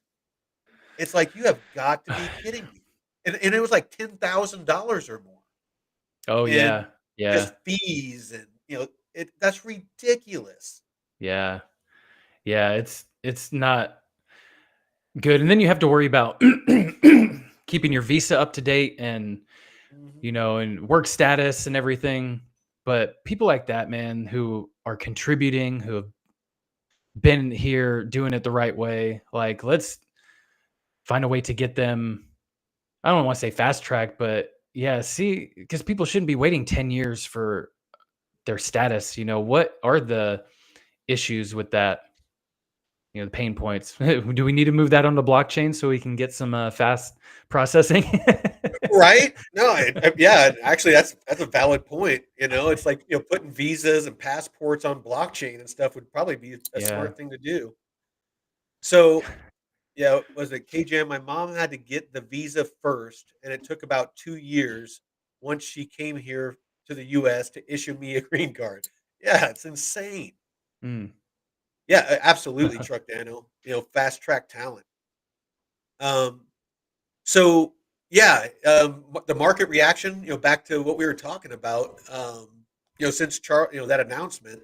It's like you have got to be kidding me. And it was like $10,000 or more Oh in yeah. Yeah. just fees, and that's ridiculous. Yeah. Yeah. It's not good. And then you have to worry about keeping your visa up to date and Mhm. and work status and everything. But people like that, man, who are contributing, who have been here doing it the right way, like let's find a way to get them. I don't want to say fast track, but yeah, see, because people shouldn't be waiting 10 years for their status. What are the issues with that? The pain points. Do we need to move that onto blockchain so we can get some fast processing? Right? No, yeah, actually, that's a valid point. It's like putting visas and passports on blockchain and stuff would probably be a Yeah. smart thing to do. So, yeah, was it KJM? My mom had to get the visa first, and it took about 2 years once she came here to the U.S. to issue me a green card. Yeah, it's insane. Mm. Yeah, absolutely, Truck Dano. Fast track talent. Um, So yeah, the market reaction, back to what we were talking about, since that announcement,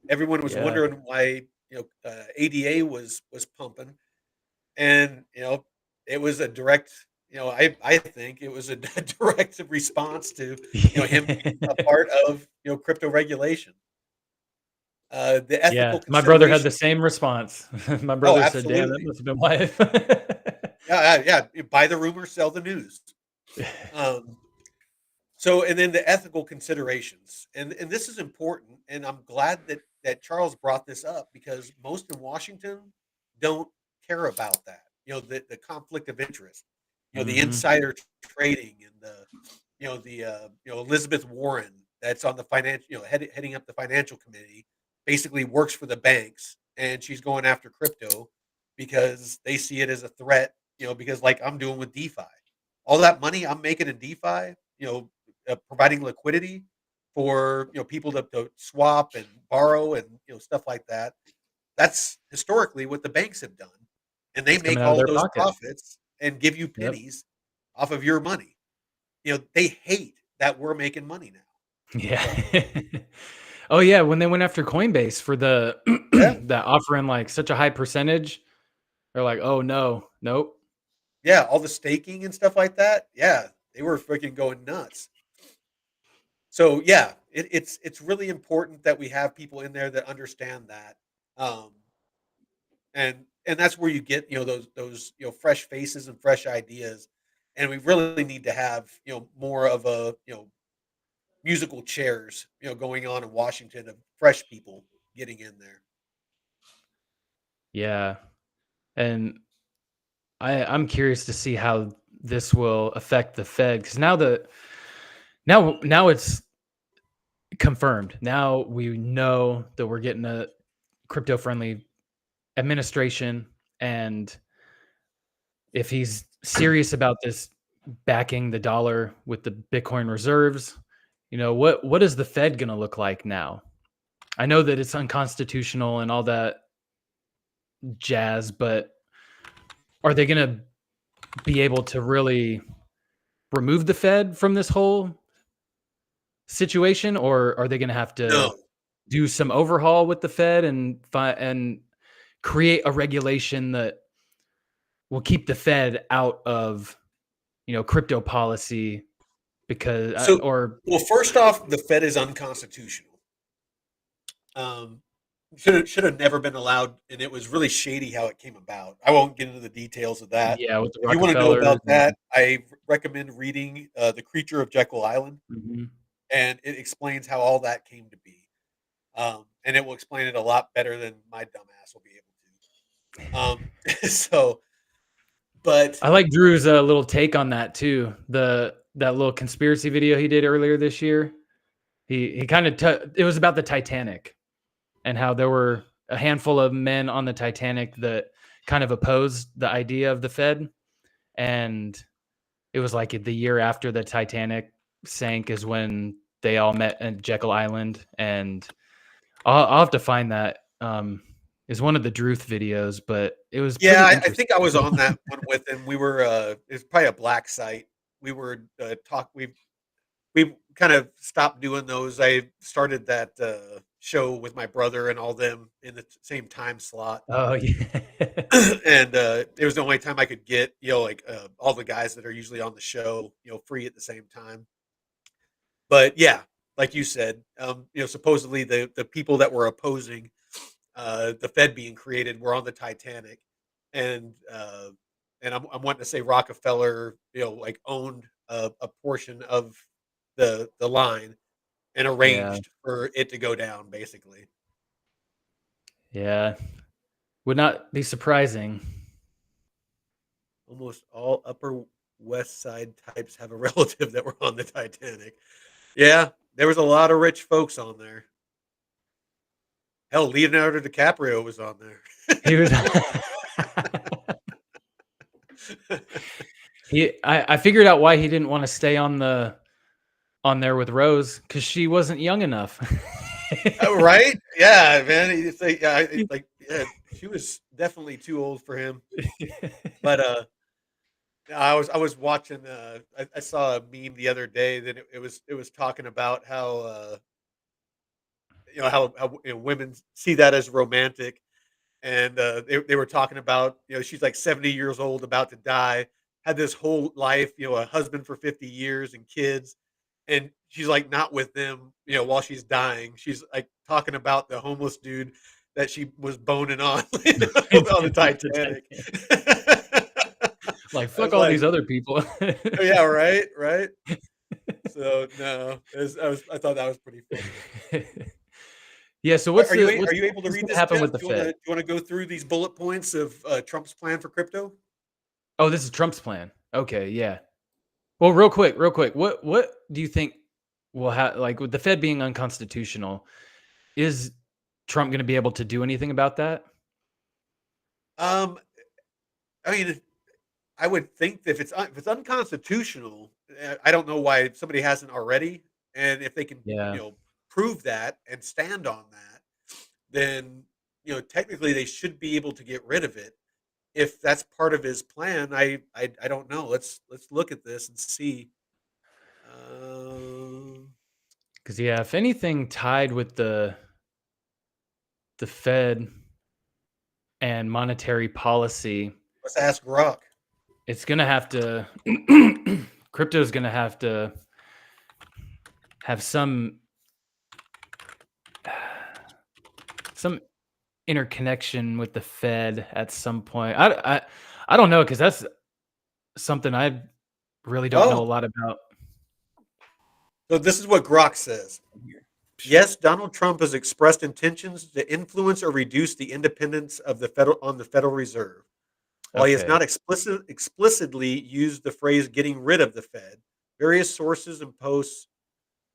everyone was Yeah. wondering why, ADA was pumping, and it was a direct, I think it was a direct response to him being a part of crypto regulation, the Yeah. ethical My brother had the consideration. same response. My Oh, brother said, "Damn, that absolutely. must have been why." Yeah. Buy the rumor, sell the news. Um, So, and then the ethical considerations, and this is important, and I'm glad that Charles brought this up because most in Washington don't care about that. The conflict of interest, the Mhm. insider trading, and Elizabeth Warren that's on the financial, heading up the financial committee, basically works for the banks, and she's going after crypto because they see it as a threat. Because like I'm doing with DeFi, all that money I'm making in DeFi, providing liquidity for people to swap and borrow and stuff like that. That's historically what the banks have done, and they It's coming make out of all their those pocket. profits and give you Yep. pennies off of your money. They hate that we're making money now. Yeah. So Oh yeah, when they went after Coinbase for the yeah, that offering like such a high percentage, they're like, "Oh no, nope." yeah, all the staking and stuff like that. Yeah, they were freaking going nuts. So yeah, it's really important that we have people in there that understand that, um, and that's where you get those fresh faces and fresh ideas, and we really need to have more of a musical chairs going on in Washington of fresh people getting in there. Yeah. And I'm curious to see how this will affect the Fed, because now it's confirmed. Now we know that we're getting a crypto friendly administration, and if he's serious about this backing the dollar with the Bitcoin reserves, what is the Fed going to look like now? I know that it's unconstitutional and all that jazz, but are they going to be able to really remove the Fed from this whole situation, or are they going to have to No, do some overhaul with the Fed and create a regulation that will keep the Fed out of crypto policy? Because so or well, first off, the Fed is unconstitutional. Um, should have never been allowed, and it was really shady how it came about. I won't get into the details of that. yeah, with the If you want to know Rockefellers about and that, I recommend reading "The Creature of Jekyll Island," mhm. and it explains how all that came to be. And it will explain it a lot better than my dumbass will be able to. So, but I like Drew's little take on that too. That little conspiracy video he did earlier this year. He kind of it was about the Titanic and how there were a handful of men on the Titanic that kind of opposed the idea of the Fed, and it was like the year after the Titanic sank is when they all met at Jekyll Island, and I'll have to find that. Is one of the Druth videos, but it was yeah, pretty I interesting. think I was on that one with him. We were it's probably a black site. We were we kind of stopped doing those. I started that show with my brother and all them in the same time slot. Oh yeah, And it was the only time I could get like all the guys that are usually on the show free at the same time. But yeah, like you said, supposedly the people that were opposing the Fed being created were on the Titanic, and I'm wanting to say Rockefeller like owned a portion of the line and yeah, arranged for it to go down basically. yeah. Would not be surprising. Almost all Upper West Side types have a relative that were on the Titanic. Yeah, there was a lot of rich folks on there. Hell, Leonardo DiCaprio was on there. He was. I figured out why he didn't want to stay on there with Rose, because she wasn't young enough. Oh, right? Yeah, man. It's like, yeah, she was definitely too old for him. But I was watching. I saw a meme the other day that it was talking about how how women see that as romantic, and they were talking about she's like 70 years old, about to die, had this whole life, a husband for 50 years and kids, and she's like not with them, while she's dying. She's like talking about the homeless dude that she was boning on on the Titanic. Like, I fuck was all like, these other people. oh, yeah, right, right. So no, I thought that was pretty funny. Yeah. So Are you what's are you able to read gonna this, happen Jeff? with the Do you want to Fed? do you want to go through these bullet points of Trump's plan for crypto? Oh, this is Trump's plan. Okay, yeah. Well, real quick. What do you think will have, like, with the Fed being unconstitutional? Is Trump going to be able to do anything about that? Um, I mean, I would think that if it's unconstitutional, I don't know why somebody hasn't already. And if they can, Yeah, prove that and stand on that, then technically they should be able to get rid of it. If that's part of his plan, I don't know. Let's look at this and see. Um, because yeah, if anything tied with the Fed and monetary policy, let's ask Rock. it's gonna have to. Crypto's gonna have to have some interconnection with the Fed at some point. I don't know, because that's something I really don't know a Oh, lot about. so this is what Grok says. Yes, Donald Trump has expressed intentions to influence or reduce the independence of the Federal Reserve. While he has Okay. not explicitly used the phrase "getting rid of the Fed," various sources and posts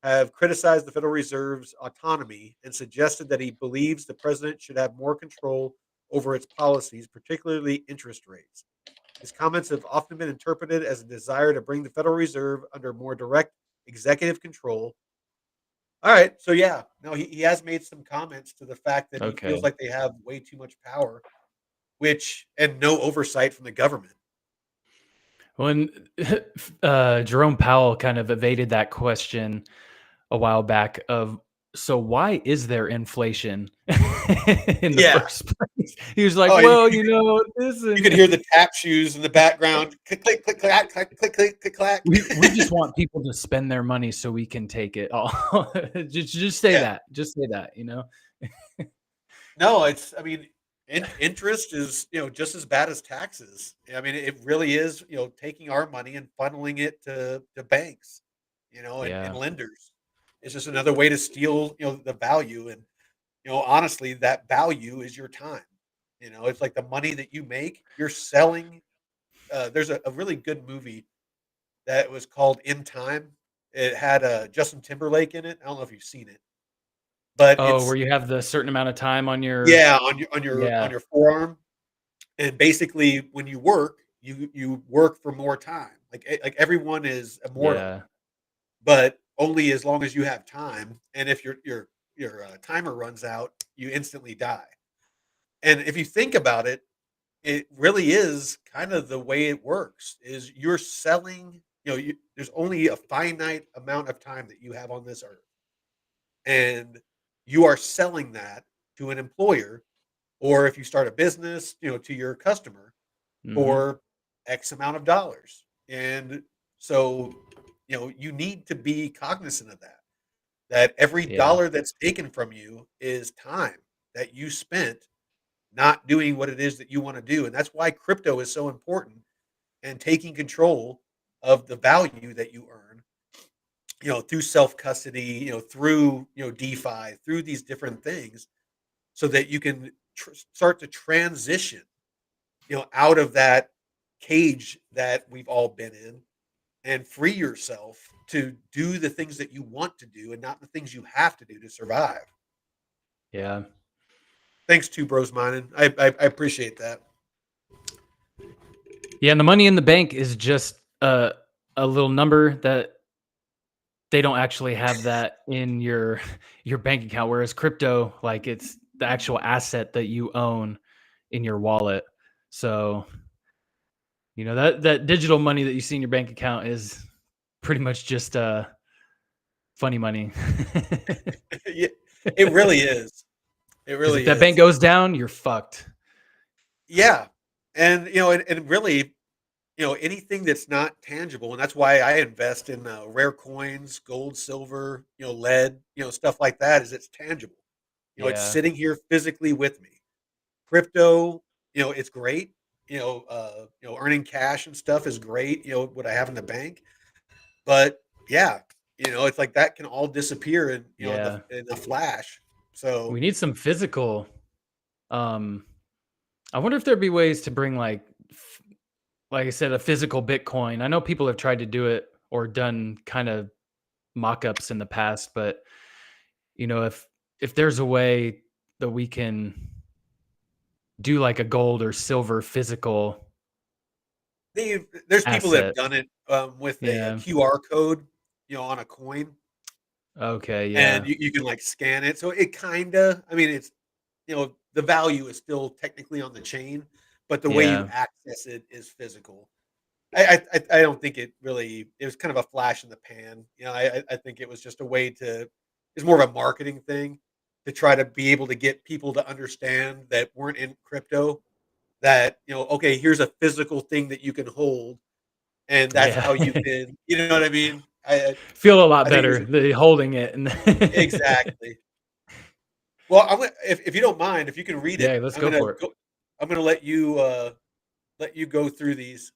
have criticized the Federal Reserve's autonomy and suggested that he believes the president should have more control over its policies, particularly interest rates. His comments have often been interpreted as a desire to bring the Federal Reserve under more direct executive control. All right, so yeah, no, he has made some comments to the fact that he feels Okay. like they have way too much power, which and no oversight from the government. When Jerome Powell kind of evaded that question a while back of, so why is there inflation in the Yeah. first place? He was like, Oh, well, this you could and hear the tap shoes in the background. Click, click, click, clack, click, click, click, click, clack. we just want people to spend their money so we can take it all. Just say Yeah. that. Just say that. No, I mean, interest is, just as bad as taxes. I mean, it really is, taking our money and funneling it to banks, and Yeah. lenders. It's just another way to steal, the value. And, honestly, that value is your time. It's like the money that you make, you're selling. There's a really good movie that was called In Time. It had Justin Timberlake in it. I don't know if you've seen it, but Oh, it's where you have the certain amount of time on your yeah, on your forearm. And basically, when you work, you work for more time. Like everyone is immortal, yeah. but only as long as you have time. And if your timer runs out, you instantly die. And if you think about it, it really is kind of the way it works. Is you're selling. There's only a finite amount of time that you have on this earth, and you are selling that to an employer, or if you start a business, to your customer Mhm. for X amount of dollars. And so, you need to be cognizant of that every Yeah. dollar that's taken from you is time that you spent not doing what it is that you want to do. And that's why crypto is so important, and taking control of the value that you earn, through self custody, through, DeFi, through these different things, so that you can start to transition, out of that cage that we've all been in, and free yourself to do the things that you want to do and not the things you have to do to survive. Yeah. Thanks to Bros Mining. I appreciate that. Yeah, and the money in the bank is just a little number that they don't actually have that in your bank account, whereas crypto, like, it's the actual asset that you own in your wallet. So, that digital money that you see in your bank account is pretty much just funny money. Yeah, it really is. It Because if really that bank is. goes down, you're fucked. Yeah. And, and really, anything that's not tangible. And that's why I invest in rare coins, gold, silver, lead, stuff like that, is it's tangible. It's Yeah. sitting here physically with me. Crypto, it's great. Earning cash and stuff is great. What I have in the bank, but yeah, it's like that can all disappear in Yeah. in a flash. So We need some physical. Um, I wonder if there'd be ways to bring, like I said, a physical Bitcoin. I know people have tried to do it or done kind of mock-ups in the past, but if there's a way that we can do like a gold or silver physical there's people that have asset. done it with a Yeah. QR code, on a coin, Okay. and Yeah. you can like scan it. So it kind of, I mean, it's the value is still technically on the chain, but the way you Yeah. access it is physical. I don't think it really. It was kind of a flash in the pan. I think it was just a way to. It's more of a marketing thing to try to be able to get people to understand that weren't in crypto, that okay, here's a physical thing that you can hold, and that's Yeah. how you can. You know what I mean? feel a lot I think it was better holding it. And exactly. Well, if you don't mind, if you can read it, yeah, let's go for it. I'm gonna let you go through these.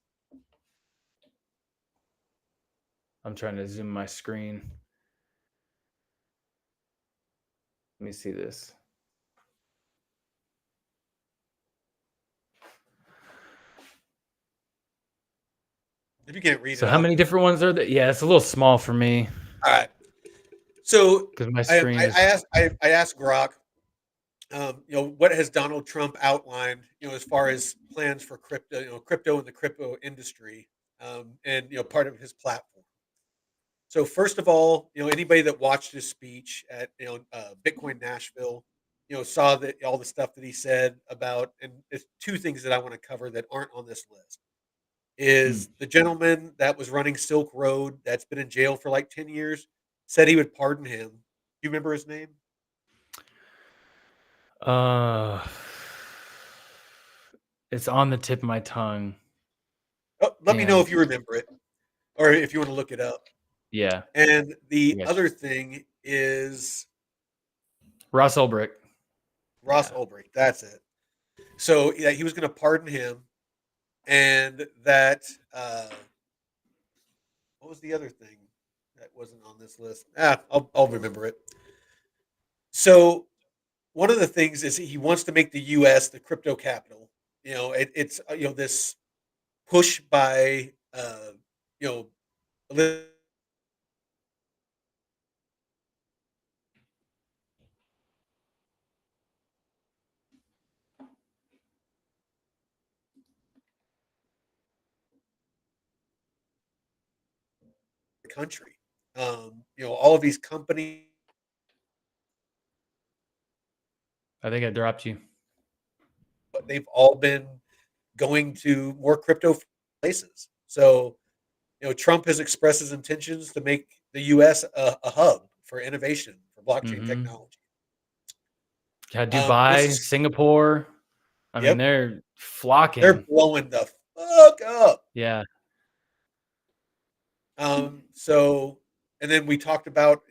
I'm trying to zoom my screen. Let me see this. If you can't read So it, how I'll many do it. different ones are there? Yeah, it's a little small for me All right. So because my screen is. I asked Grok, what has Donald Trump outlined, as far as plans for crypto, crypto and the crypto industry, and part of his platform. So first of all, anybody that watched his speech at Bitcoin Nashville, saw that all the stuff that he said about, and it's two things that I want to cover that aren't on this list. Hmm. Is the gentleman that was running Silk Road that's been in jail for like 10 years said he would pardon him. Do you remember his name? Uh, it's on the tip of my tongue. Oh, let me know And if you remember it or if you want to look it up. yeah, And I the got you. other thing is Ross Ulbricht. Ross Yeah. Ulbricht. That's it. So yeah, he was going to pardon him, and that what was the other thing that wasn't on this list? I'll remember it. So one of the things is he wants to make the U.S. the crypto capital. It's this push by you know the country. All of these companies, I think I dropped you. they've all been going to more crypto places. So Trump has expressed his intentions to make the U.S. a hub for innovation for blockchain Mm-hmm. technology. Yeah, This Dubai, is Singapore. I mean, Yep, they're they're flocking. blowing the fuck up. Yeah. So, and then we talked about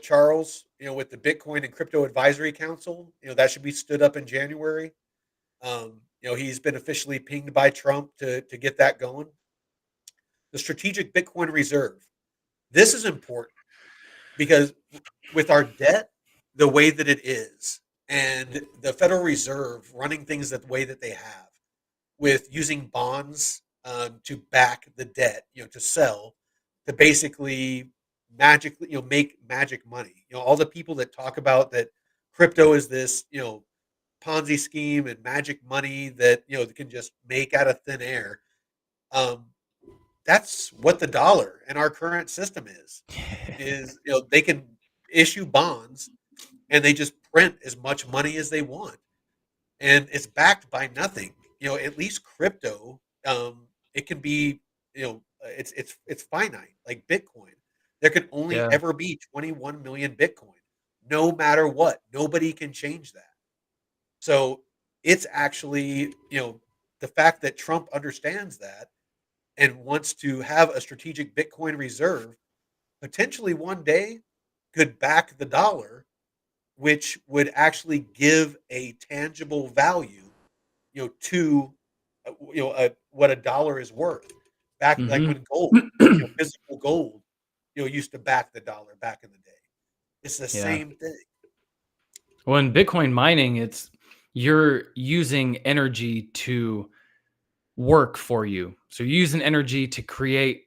Charles, with the Bitcoin and Crypto Advisory Council. That should be stood up in January. He's been officially pinged by Trump to get that going. The Strategic Bitcoin Reserve. This is important because with our debt the way that it is, and the Federal Reserve running things the way that they have, with using bonds to back the debt, to sell, to basically magically, make magic money. All the people that talk about that crypto is this, Ponzi scheme and magic money that can just make out of thin air. Um, that's what the dollar and our current system is. They can issue bonds and they just print as much money as they want, and it's backed by nothing. At least crypto, it can be, it's finite, like Bitcoin. There can only Yeah. ever be 21 million Bitcoin, no matter what. Nobody can change that. So it's actually, the fact that Trump understands that and wants to have a strategic Bitcoin reserve, potentially one day could back the dollar, which would actually give a tangible value, to what a dollar is worth. Back like Mm-hmm. when gold, physical gold, used to back the dollar back in the day. It's the Yeah. same thing. Well, in Bitcoin mining, it's you're using energy to work for you. So you're using energy to create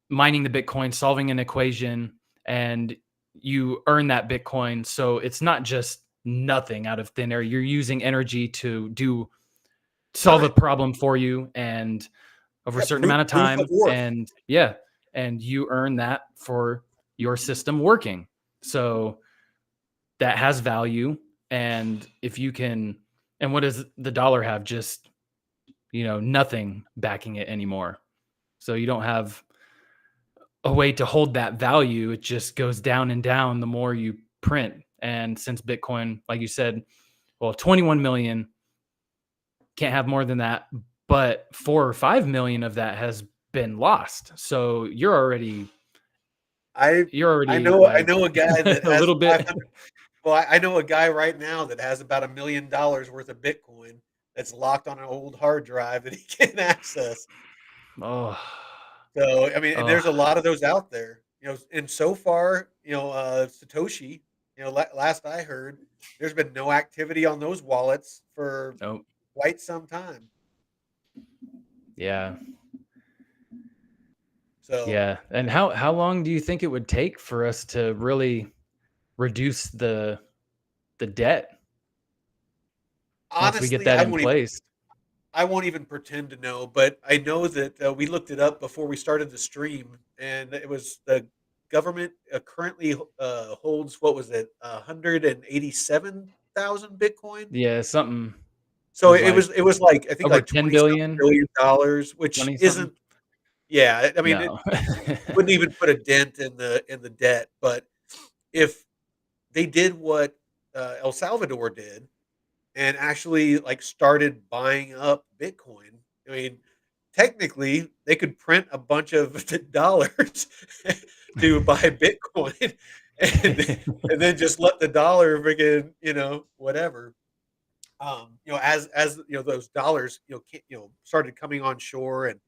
mining the Bitcoin, solving an equation, and you earn that Bitcoin. So it's not just nothing out of thin air. You're using energy to solve a Time, problem for you and over a yeah, certain amount of proof of time. work. And yeah, and you earn that for your system working. So that has value. And if you can, and what does the dollar have? Just, nothing backing it anymore. So you don't have a way to hold that value. It just goes down and down the more you print. And since Bitcoin, like you said, well, 21 million, can't have more than that, but 4 or 5 million of that has been lost. So you're already You're I already know I like know a guy that a has little bit. 500. Well, I know a guy right now that has about $1 million worth of Bitcoin that's locked on an old hard drive that he can't access. Oh, So, I mean, and oh, there's a lot of those out there, and so far, Satoshi, last I heard, there's been no activity on those wallets for oh, quite some time. yeah, So, yeah. And how long do you think it would take for us to really reduce the debt once we get honestly, that in place? I won't even pretend to know, but I know that we looked it up before we started the stream, and it was the government currently holds, what was it, 187,000 Bitcoin. Yeah, something. It So was like it was like, I think, over like 10 20 something billion, billion dollars, which 20 something. isn't. Yeah, I mean, it No. wouldn't even put a dent in the debt. But if they did what El Salvador did and actually like started buying up Bitcoin, I mean, technically they could print a bunch of dollars to buy Bitcoin and then just let the dollar freaking, whatever. As those dollars, started coming on shore and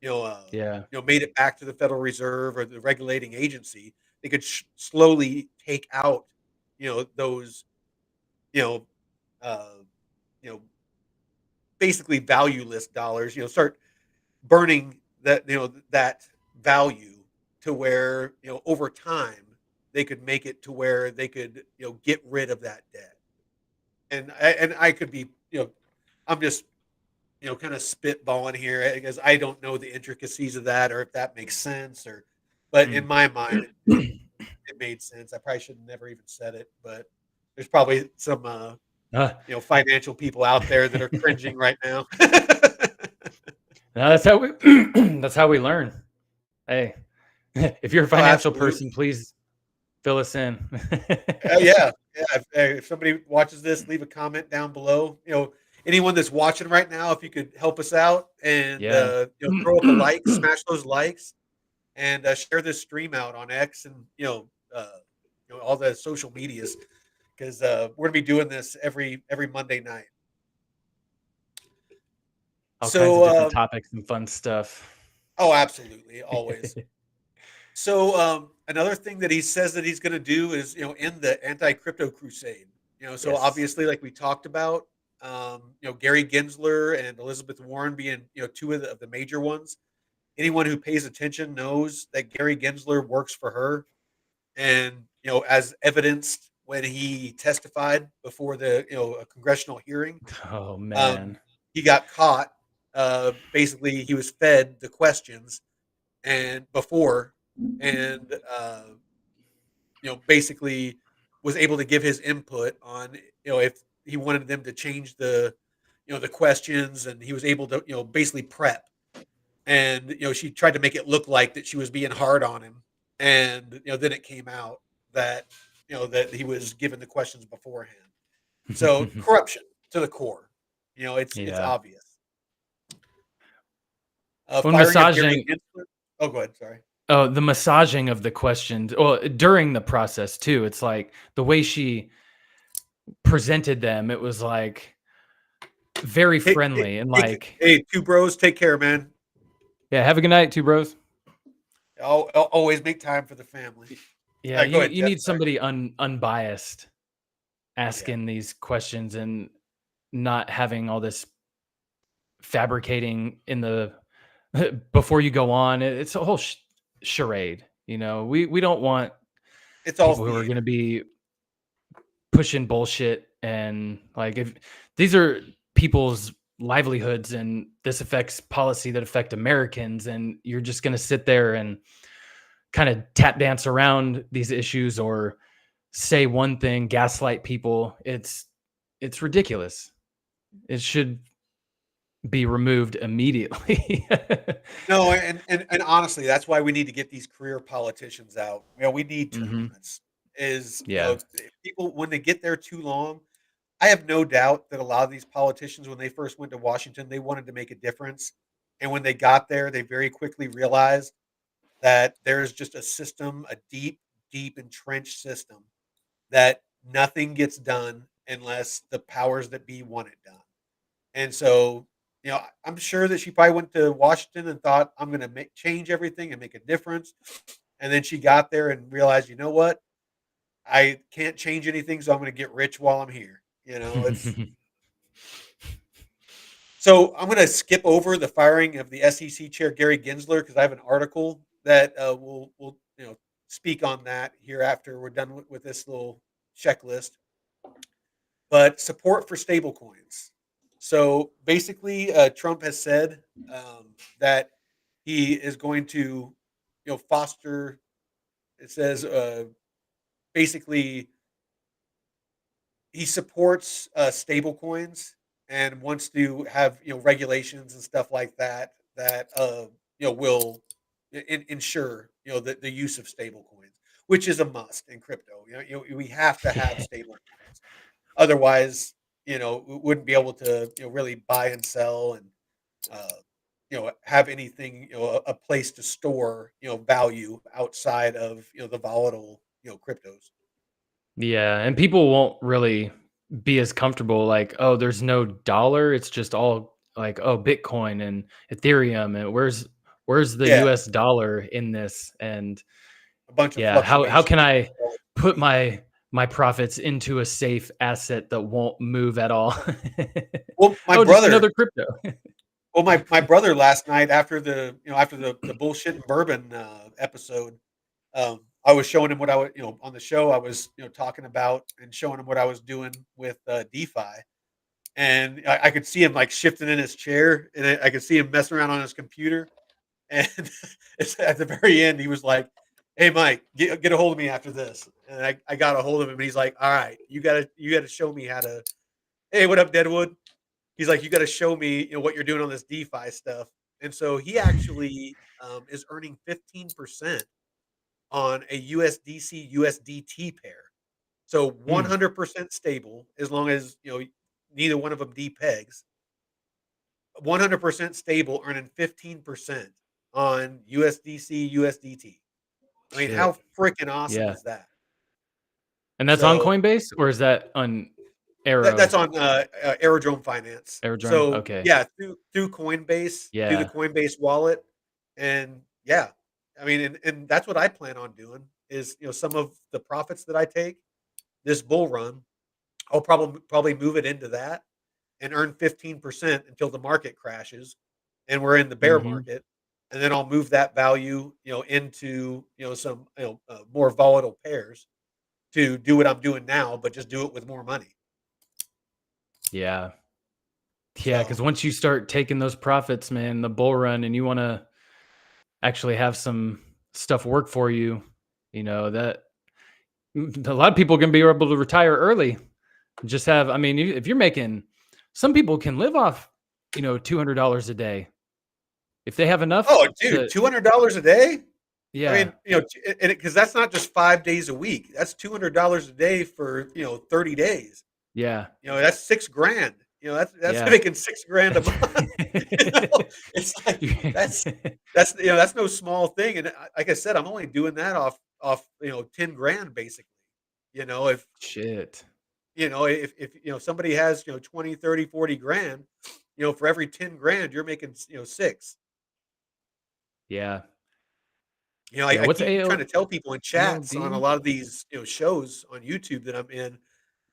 you know, uh, Yeah. made it back to the Federal Reserve or the regulating agency, they could slowly take out, those, you know, uh, you know, basically valueless dollars. Start burning that value to where over time they could make it to where they could get rid of that debt. And I could be I'm just kind of spitballing here because I don't know the intricacies of that or if that makes sense but in Mm. my mind, it made sense. I probably should have never even said it, but there's probably some, Uh, financial people out there that are cringing right now. no, that's how we learn. Hey, if you're a Oh, financial person, absolutely. please fill us in. Yeah, yeah. If somebody watches this, leave a comment down below. Anyone that's watching right now, if you could help us out and Yeah. throw up a like, smash those likes, and share this stream out on X and all the social medias because we're gonna be doing this every Monday night. All kinds of So, different topics and fun stuff. oh, absolutely, always. So, another thing that he says that he's going to do is, end the anti-crypto crusade. So Yes. obviously, like we talked about, Gary Gensler and Elizabeth Warren being, two of the major ones. Anyone who pays attention knows that Gary Gensler works for her, and as evidenced when he testified before the a congressional hearing, Oh um, man. he got caught. Basically, he was fed the questions and before and basically was able to give his input on if he wanted them to change the questions, and he was able to basically prep, and she tried to make it look like that she was being hard on him, and then it came out that that he was given the questions beforehand. So corruption to the core. It's Yeah. obvious. When Firing of Gary massaging Gensler. Oh, go ahead. Sorry. oh, the massaging of the questions, well, during the process too, it's like the way she presented them, it was like very Hey, hey, friendly and hey, like, hey, two bros, take care, man. yeah, have a good night, two bros. I'll always make time for the family. Yeah, Go you ahead, you Jeff. need Sorry. somebody unbiased Yeah, asking these questions and not having all this fabricating in the before you go on. It's a whole charade. We don't want it's all people who are going to theater. be pushing bullshit and like if these are people's livelihoods and this affects policy that affect Americans and you're just going to sit there and kind of tap dance around these issues or say one thing, gaslight people. It's ridiculous. It should be removed immediately. No, and honestly, that's why we need to get these career politicians out. We need term Hmm. limits. Is Yeah. people when they get there too long, I have no doubt that a lot of these politicians, when they first went to Washington, they wanted to make a difference, and when they got there, they very quickly realized that there's just a system, a deep, deep entrenched system that nothing gets done unless the powers that be want it done. And so, I'm sure that she probably went to Washington and thought, I'm going to change everything and make a difference. And then she got there and realized, you know what? I can't change anything, so I'm going to get rich while I'm here. It's so I'm going to skip over the firing of the SEC chair Gary Gensler because I have an article that will speak on that here after we're done with this little checklist. But support for stablecoins. So basically, Trump has said that he is going to, foster. It says basically he supports stable coins and wants to have regulations and stuff like that that will ensure the use of stable coins, which is a must in crypto. We have to have stable coins, otherwise we wouldn't be able to really buy and sell and have anything a place to store value outside of the volatile cryptos. Yeah, and people won't really be as comfortable like, oh, there's no dollar. It's just all like, oh, Bitcoin and Ethereum, and where's the Yeah, US dollar in this? And a bunch of yeah, how fluctuations. can I put my profits into a safe asset that won't move at all? Well, my Oh, just brother. another crypto. Well, my brother last night after the bullshit and bourbon episode, I was showing him what I was on the show. I was talking about and showing him what I was doing with DeFi, and I could see him like shifting in his chair, and I could see him messing around on his computer. And it's at the very end, he was like, "Hey, Mike, get a hold of me after this." And I got a hold of him, and he's like, "All right, you gotta show me how to." Hey, what up, Deadwood? He's like, "You got to show me what you're doing on this DeFi stuff." And so he actually is earning 15% on a USDC USDT pair. So Hmm. 100% stable as long as neither one of them depegs. 100% stable, earning 15% on USDC USDT. I mean, how Shit. freaking awesome Yeah. is that? And that's on So Coinbase, or is that on that's Arrow? on Aerodrome Finance. Aerodrome? So Okay. yeah, through Coinbase, through the Yeah. Coinbase wallet, and yeah, I mean, and that's what I plan on doing. Is some of the profits that I take this bull run, I'll probably move it into that and earn 15% until the market crashes, and we're in the bear Hmm. market, and then I'll move that value into some more volatile pairs to do what I'm doing now, but just do it with more money. Yeah. Yeah, because So once you start taking those profits, man, the bull run, and you want to actually have some stuff work for you, that a lot of people are going to be able to retire early. Just have, I mean, if you're making, some people can live off, $200 a day if they have enough oh, dude, to, $200 a day? I yeah, mean, and because that's not just 5 days a week. That's $200 a day for 30 days. yeah, That's 6 grand. That's yeah. making 6 grand a month. It's like that's no small thing. And like I said, I'm only doing that off 10 grand basically. If Shit. if somebody has 20, 30, 40 grand, for every 10 grand you're making six. Yeah. I, Yeah. I What's keep trying to tell people in chats on a ALD? lot of these shows on YouTube that I'm in.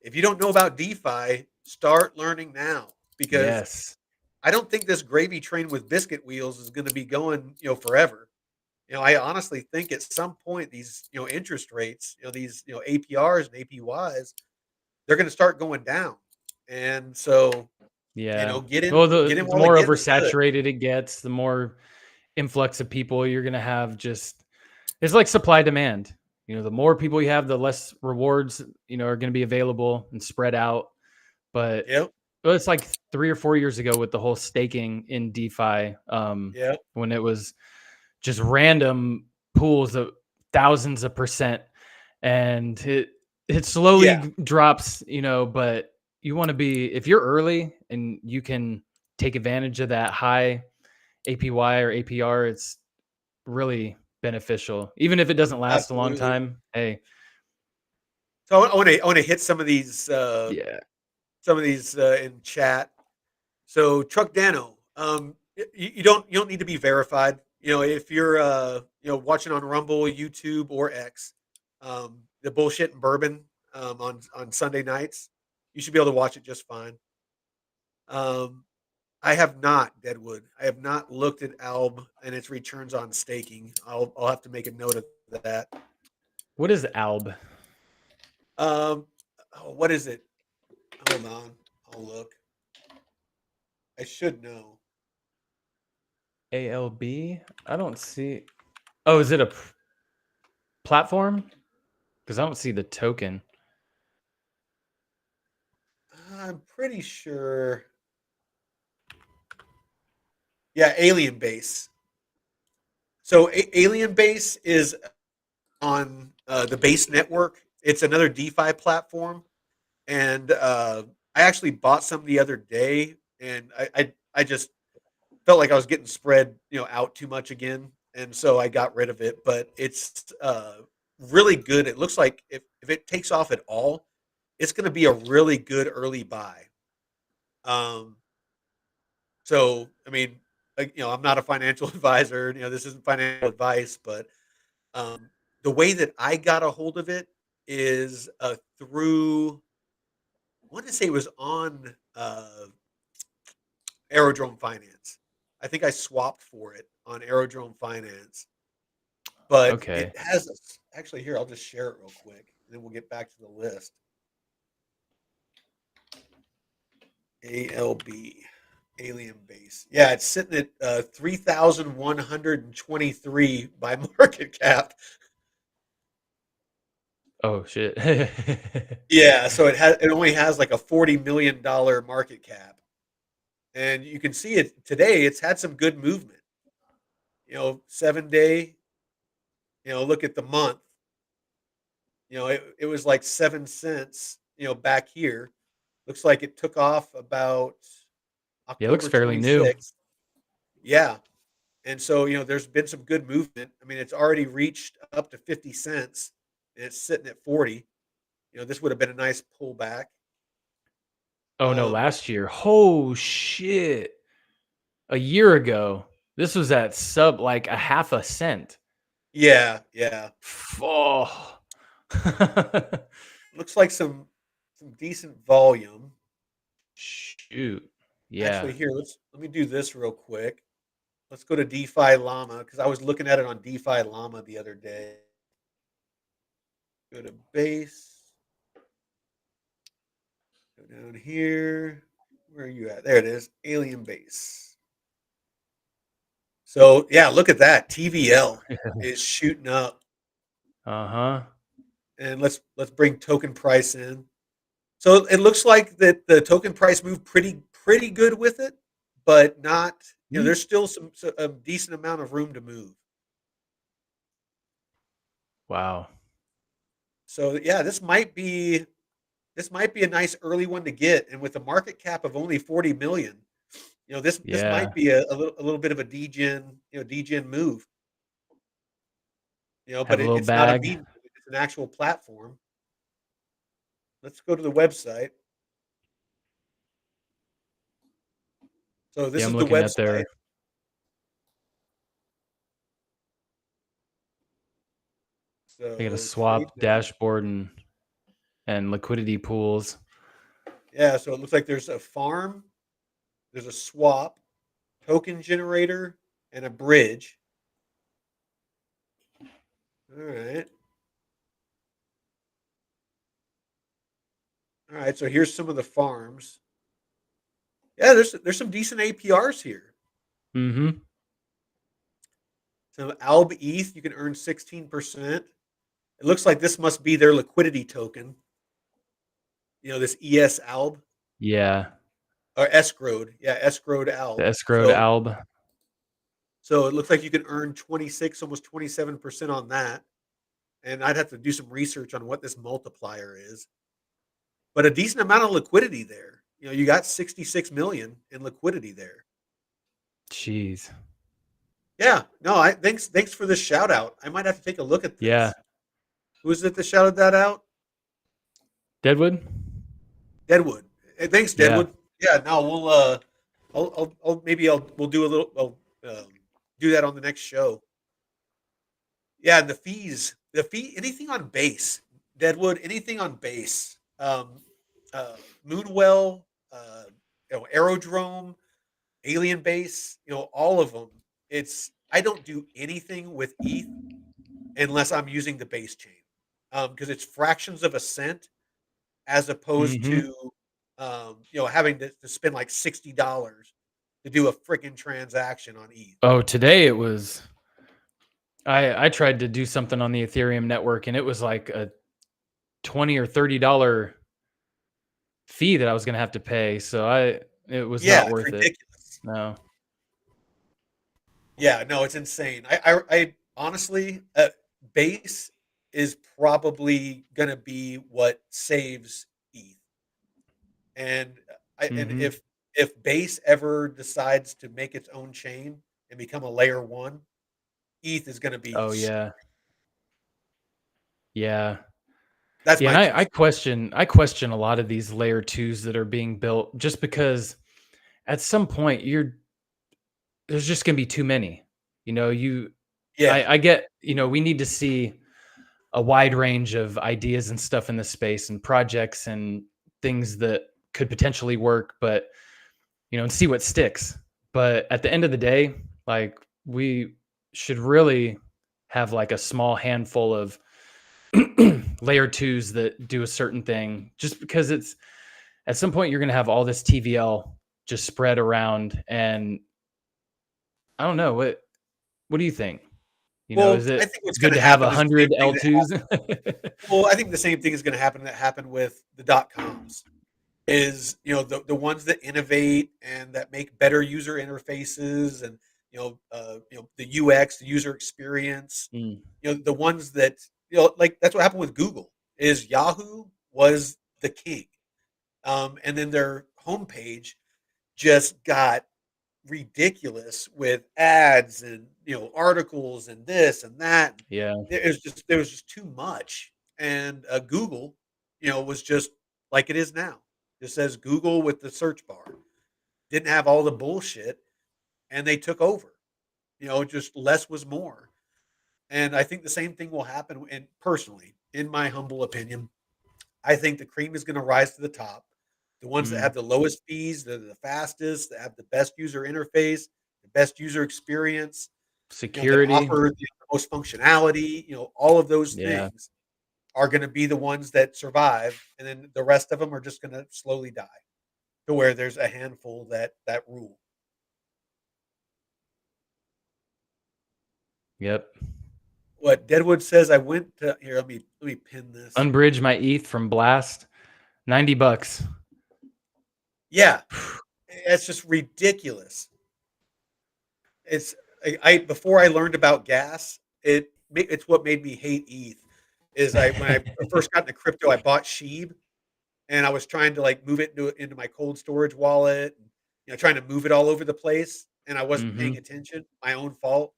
If you don't know about DeFi, start learning now because Yes. I don't think this gravy train with biscuit wheels is going to be going forever. I honestly think at some point these interest rates, these APRs and APYs, they're going to start going down, and so Yeah. get in Well, get in the while the more getting's good. oversaturated it gets, the more influx of people you're going to have. Just, it's like supply demand. The more people you have, the less rewards, are going to be available and spread out. But Yep, well, it's like 3 or 4 years ago with the whole staking in DeFi, yep, when it was just random pools of thousands of percent, and it slowly yeah, drops, but you want to be, if you're early and you can take advantage of that high APY or APR, it's really beneficial, even if it doesn't last a long Absolutely. time. Hey, So I want to hit some of these yeah. in chat. So Truck Dano, you don't need to be verified. If you're watching on Rumble, YouTube, or X, the Bullshit and Bourbon on Sunday nights, you should be able to watch it just fine. I have not, Deadwood. I have not looked at Alb and its returns on staking. I'll have to make a note of that. What is ALB? What is it? Hold on, I'll look. I should know. ALB? I don't see. Oh, is it a platform? Because I don't see the token. I'm pretty sure. Yeah, Alien Base. So Alien Base is on the Base network. It's another DeFi platform, and I actually bought some the other day, and I just felt like I was getting spread out too much again, and so I got rid of it. But it's really good. It looks like if it takes off at all, it's going to be a really good early buy. Um, so I mean, I'm not a financial advisor. This isn't financial advice, but um, the way that I got a hold of it is through. I want to say it was on Aerodrome Finance. I think I swapped for it on Aerodrome Finance, but Okay. it has actually here. I'll just share it real quick, and then we'll get back to the list. ALB, Alien Base. Yeah, it's sitting at 3,123 by market cap. Oh shit. Yeah, so it only has like a $40 million market cap, and you can see it today. It's had some good movement. 7 day. Look at the month. It was like 7 cents. Back here, looks like it took off about Yeah, it looks October fairly new. 26th. Yeah, and so there's been some good movement. I mean, it's already reached up to 50 cents, and it's sitting at 40. This would have been a nice pullback. Oh no, last year. Oh shit. A year ago. This was at sub like a half a cent. Yeah. Oh. Looks like some decent volume. Shoot. Yeah. Actually, here let me do this real quick. Let's go to DeFi Llama because I was looking at it on DeFi Llama the other day. Go to base. Go down here. Where are you at? There it is. Alien Base. So yeah, look at that. TVL is shooting up. Uh-huh. And let's bring token price in. So it looks like that the token price moved pretty good with it, but not. There's still a decent amount of room to move. Wow. So yeah, this might be a nice early one to get, and with a market cap of only 40 million, this Yeah. might be a little bit of a degen move. Have But a little it's not a bag. meme; it's an actual platform. Let's go to the website. So this Yeah, is I'm the looking at website. their So they got a trade swap now. dashboard and liquidity pools. Yeah, so it looks like there's a farm, there's a swap, token generator, and a bridge. All right. All right, so here's some of the farms. Yeah, there's some decent APRs here. Mm-hmm. So Alb ETH, you can earn 16%. It looks like this must be their liquidity token. This ES Alb Yeah. or escrowed. Yeah, escrowed Alb. The escrowed ALB. So it looks like you can earn 26, almost 27% on that. And I'd have to do some research on what this multiplier is. But a decent amount of liquidity there. You got 66 million in liquidity there. Jeez. Yeah, no, I thanks for the shout out. I might have to take a look at Yeah. this. Who is it that shouted that out? Deadwood? Deadwood. Hey, thanks, Yeah. Deadwood. Yeah, no, we'll do a little, do that on the next show. Yeah, and anything on base, Deadwood, anything on base, Moonwell, Aerodrome, Alien Base, all of them. I don't do anything with ETH unless I'm using the base chain, because it's fractions of a cent as opposed Mm-hmm. to having to spend like $60 to do a freaking transaction on ETH. Oh, today it was I tried to do something on the Ethereum network and it was like a $20 or $30 fee that I was gonna have to pay. So it was Yeah, not it's worth it. ridiculous. No. Yeah, no, it's insane. I honestly, base is probably going to be what saves ETH. And and Mm-hmm. if base ever decides to make its own chain and become a layer one, ETH is going to be Oh yeah. Yeah. that's Yeah, and my two I cents. question a lot of these layer twos that are being built just because at some point there's just gonna be too many. You know, Yeah. I get, we need to see a wide range of ideas and stuff in the space and projects and things that could potentially work, but and see what sticks. But at the end of the day, like we should really have like a small handful of layer twos that do a certain thing just because it's at some point you're going to have all this TVL just spread around. And I don't know, what do you think? Well, Is I it think what's going good to to have happen is the same 100 thing that L2s? well, I think the same thing is going to happen that happened with the dot coms. Is the ones that innovate and that make better user interfaces and the UX, the user experience, Mm, the ones that like that's what happened with Google. Is Yahoo was the king, and then their homepage just got ridiculous with ads and articles and this and that. yeah. There was just too much, and Google, was just like it is now. Just says Google with the search bar. Didn't have all the bullshit, and they took over. Just less was more. And I think the same thing will happen. And personally, in my humble opinion, I think the cream is going to rise to the top. The ones that Mm, have the lowest fees, that are the fastest, that have the best user interface, the best user experience, that security. offer the most functionality, all of those Yeah. things are going to be the ones that survive, and then the rest of them are just going to slowly die to where there's a handful that rule. Yep. What Deadwood says, I went to here. Let me pin this. Unbridge my ETH from Blast. $90. Yeah, it's just ridiculous. It's I before I learned about gas, it's what made me hate ETH. Is I when I first got into crypto, I bought Sheeb, and I was trying to like move it into my cold storage wallet, and, trying to move it all over the place, and I wasn't paying Mm-hmm. attention. My own fault,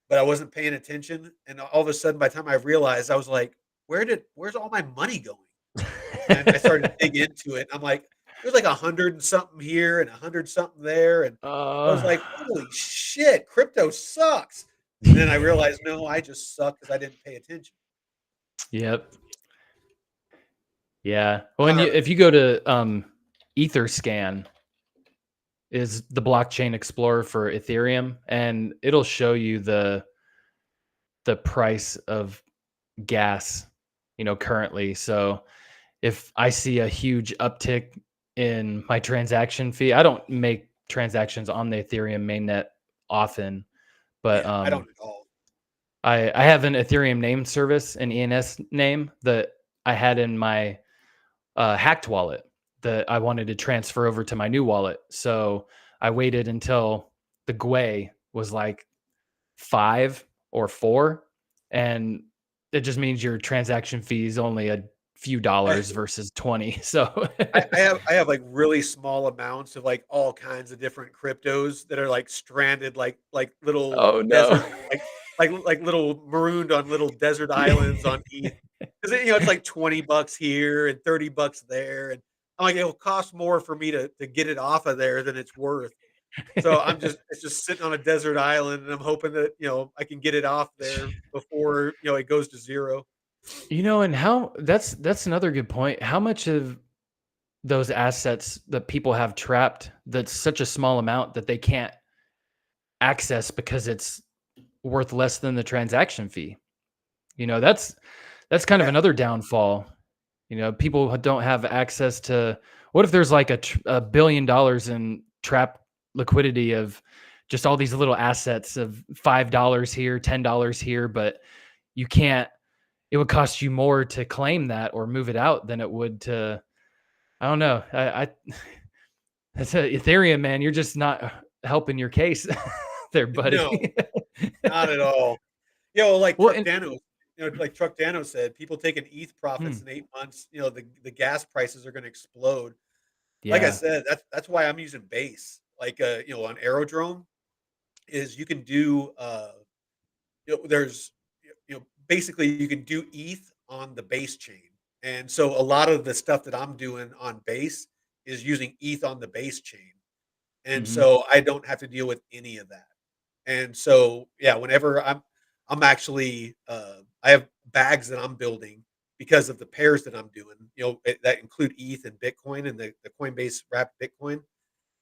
but I wasn't paying attention, and all of a sudden, by the time I realized, I was like, where's all my money going? And I started to dig into it. I'm like, there's like 100 and something here and 100 something there, and I was uh, like, holy shit, crypto sucks. And then I realized, no, I just suck because I didn't pay attention. yep. Yeah. Well, All and right. if you go to Etherscan is the blockchain explorer for Ethereum, and it'll show you the price of gas, currently. So if I see a huge uptick in my transaction fee, I don't make transactions on the Ethereum mainnet often, but Yeah, I don't at all. I have an Ethereum name service, an ENS name that I had in my hacked wallet that I wanted to transfer over to my new wallet. So I waited until the GUI was like 5 or 4, and it just means your transaction fee is only a few I, dollars versus 20. So I have like really small amounts of like all kinds of different cryptos that are like stranded, like little oh no. desert, like little marooned on little desert islands on ETH. Because it's like $20 here and $30 there, and I'm like, it'll cost more for me to get it off of there than it's worth. So it's just sitting on a desert island, and I'm hoping that I can get it off there before it goes to zero. And how that's another good point. How much of those assets that people have trapped, that's such a small amount that they can't access because it's worth less than the transaction fee. That's kind of Yeah, another downfall. People don't have access to, what if there's like $1 billion in trap liquidity of just all these little assets of $5 here, $10 here, but you can't, it would cost you more to claim that or move it out than it would to, I don't know. I that's a Ethereum, man. You're just not helping your case there, no, buddy. not at all. Like Well, Truck Dano, like Truck Dano said, people taking ETH profits hmm, in 8 months. The gas prices are going to explode. Like I yeah. said, that's why I'm using Base. Like on Aerodrome, is you can do there's basically you can do ETH on the Base chain, and so a lot of the stuff that I'm doing on Base is using ETH on the Base chain, and Hmm. so I don't have to deal with any of that. And so, yeah, whenever I'm actually I have bags that I'm building because of the pairs that I'm doing, that include ETH and Bitcoin and the Coinbase wrapped Bitcoin.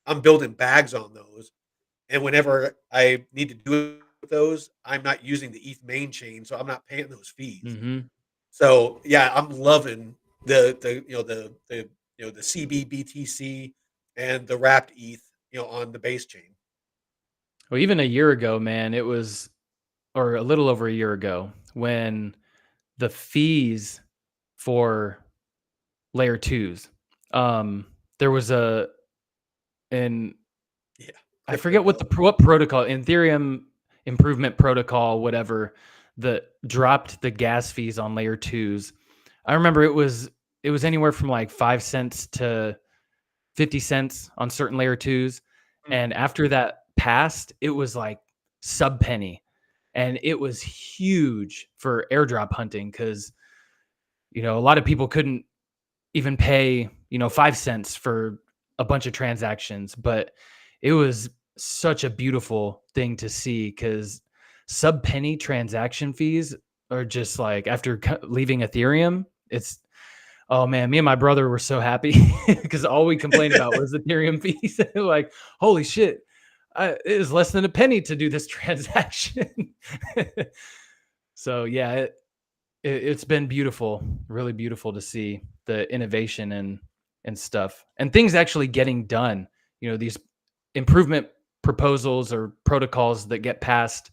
I'm building bags on those. And whenever I need to do those, I'm not using the ETH main chain, so I'm not paying those fees. Hmm. So yeah, I'm loving the CBBTC and the wrapped ETH, on the base chain. Well, even a year ago, man, it was, or a little over a year ago, when the fees for layer twos, um, there was an Yeah, I crypto forget what hell. what protocol, Ethereum improvement protocol, whatever, that dropped the gas fees on layer twos. I remember it was anywhere from like 5 cents to 50 cents on certain layer twos. Mm. And after that passed, it was like sub penny. And it was huge for airdrop hunting because, a lot of people couldn't even pay, 5 cents for a bunch of transactions. But it was such a beautiful thing to see because sub penny transaction fees are just like, after leaving Ethereum, it's, oh man, me and my brother were so happy because all we complained about was Ethereum fees. Like, holy shit, it was less than a penny to do this transaction. So yeah, it's been beautiful, really beautiful to see the innovation and stuff and things actually getting done. These improvement proposals or protocols that get passed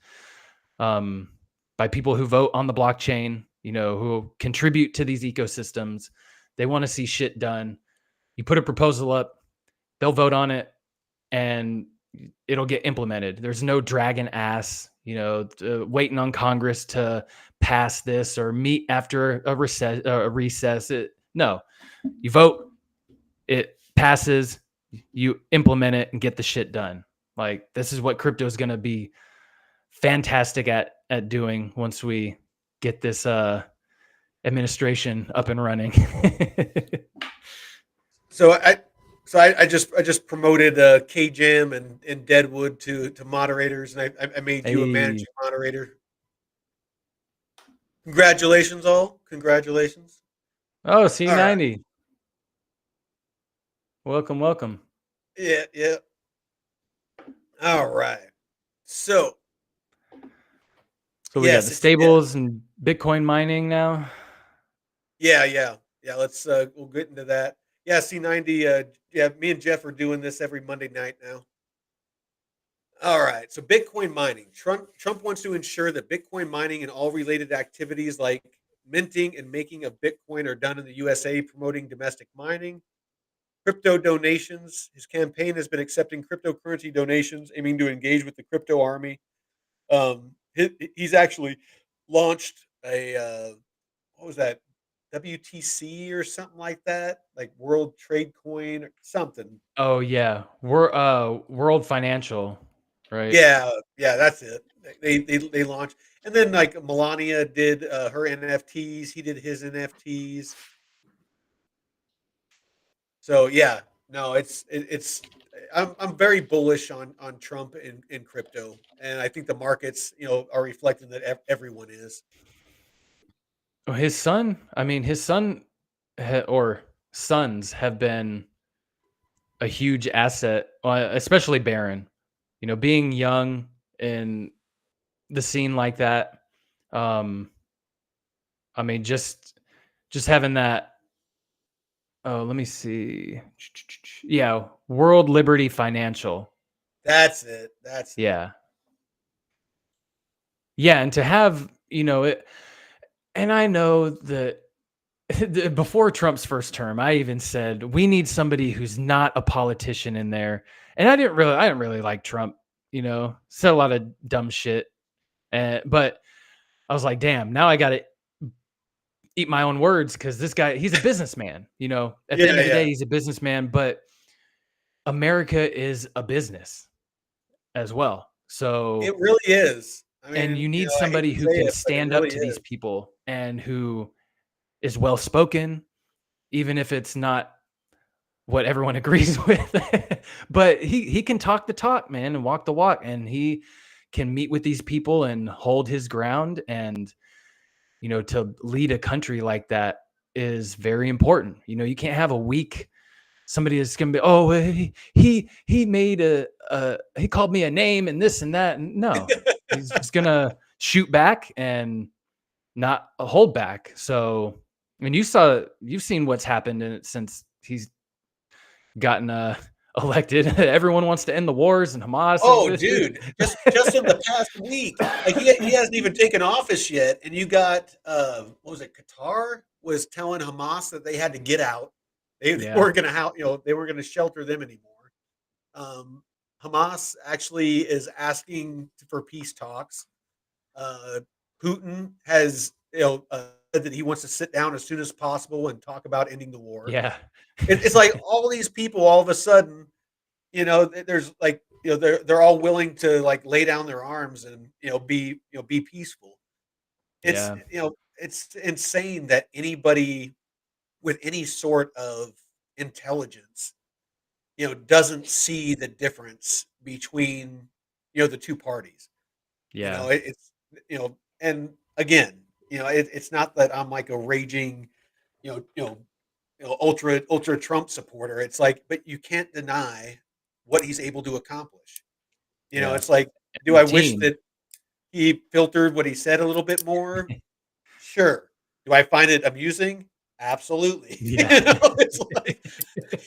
um, by people who vote on the blockchain, who contribute to these ecosystems. They want to see shit done. You put a proposal up, they'll vote on it, and it'll get implemented. There's no dragging ass, waiting on Congress to pass this or meet after a recess. No, you vote, it passes, you implement it and get the shit done. Like, this is what crypto is going to be fantastic at doing once we get this administration up and running. So I just promoted K Jam and Deadwood to moderators, and I made you a Hey, managing moderator. Congratulations, all! Congratulations! oh, All right, C90, welcome, welcome. yeah, yeah. All right. So So we got the yes, yeah, stables and Bitcoin mining now. yeah. We'll get into that. Yeah, C90. Yeah, me and Jeff are doing this every Monday night now. All right. So Bitcoin mining. Trump wants to ensure that Bitcoin mining and all related activities like minting and making of Bitcoin are done in the USA, promoting domestic mining. Crypto donations. His campaign has been accepting cryptocurrency donations, aiming to engage with the crypto army. He's actually launched a what was that? WTC or something like that, like World Trade Coin or something. Oh yeah, we're World Financial, right? Yeah, yeah, that's it. They launched, and then like Melania did her NFTs. He did his NFTs. So yeah, no, it's I'm very bullish on Trump in crypto, and I think the markets are reflecting that everyone is. Well, his son, I mean, his son or sons have been a huge asset, especially Barron. Being young in the scene like that. Um, I mean, just having that. Oh, let me see. Yeah, World Liberty Financial. That's it. That's it. Yeah, yeah, and to have it, and I know that before Trump's first term, I even said we need somebody who's not a politician in there, and I didn't really like Trump. Said a lot of dumb shit, but I was like, damn, now I got to eat my own words because this guy, he's a businessman. At the end Yeah, of the day, yeah. he's a businessman, but America is a business as well. It So, really is. I and mean, you need I hate somebody to who say can it, but it stand up really to these is. people and who is well spoken, even if it's not what everyone agrees with. But he can talk the talk, man, and walk the walk, and he can meet with these people and hold his ground. And to lead a country like that is very important. You can't have a weak somebody is going to be, oh, he made he called me a name and this and that. And no, he's just going to shoot back and not hold back. So, I mean, you've seen what's happened in it since he's gotten elected. Everyone wants to end the wars and Hamas. Oh, dude, just in the past week, like he hasn't even taken office yet, and you got what was it? Qatar was telling Hamas that they had to get out. They Yeah. weren't going to they weren't going to shelter them anymore. Um, Hamas actually is asking for peace talks. Uh, Putin has said that he wants to sit down as soon as possible and talk about ending the war. Yeah. It's like all these people all of a sudden, there's like they're all willing to like lay down their arms and be peaceful. It's Yeah. it's insane that anybody with any sort of intelligence doesn't see the difference between the two parties. Yeah. It's and again, it's not that I'm like a raging you know you know ultra Trump supporter. It's like, but you can't deny what he's able to accomplish. Yeah. It's like, do The I wish team. that he filtered what he said a little bit more? Sure. Do I find it amusing? Absolutely. Yeah. It's like,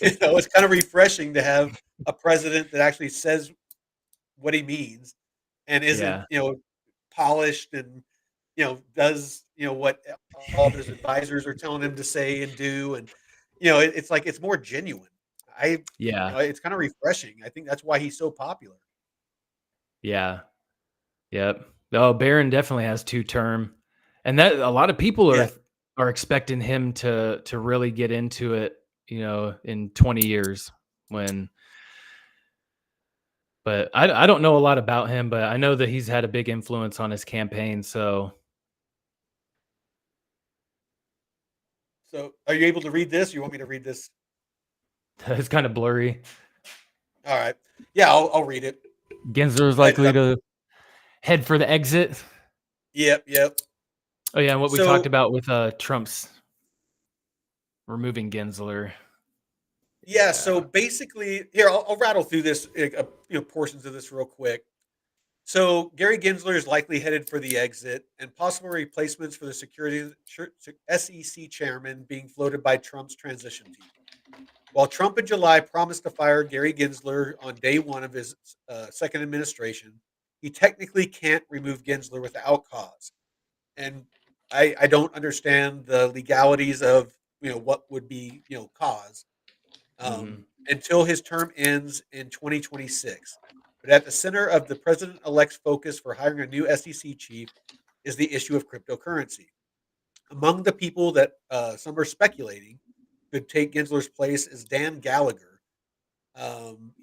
it's kind of refreshing to have a president that actually says what he means and isn't, Yeah. polished and, does, what all of his advisors are telling him to say and do. And, it's like, it's more genuine. Yeah. It's kind of refreshing. I think that's why he's so popular. Yeah. Yep. Oh, Barron definitely has two term, and that a lot of people Yeah. are expecting him to really get into it. In 20 years when. But I don't know a lot about him, but I know that he's had a big influence on his campaign. So So are you able to read this? You want me to read this? it's kind of blurry. All right. Yeah, I'll read it. Gensler is But likely to head for the exit. yep. Oh yeah, and what we talked So about with Trump's removing Gensler. yeah, so basically, here I'll rattle through this, portions of this real quick. So Gary Gensler is likely headed for the exit, and possible replacements for the SEC chairman being floated by Trump's transition team. While Trump in July promised to fire Gary Gensler on day one of his second administration, he technically can't remove Gensler without cause. And I don't understand the legalities of what would be cause Mm-hmm. until his term ends in 2026. But at the center of the president-elect's focus for hiring a new SEC chief is the issue of cryptocurrency. Among the people that some are speculating could take Gensler's place is Dan Gallagher.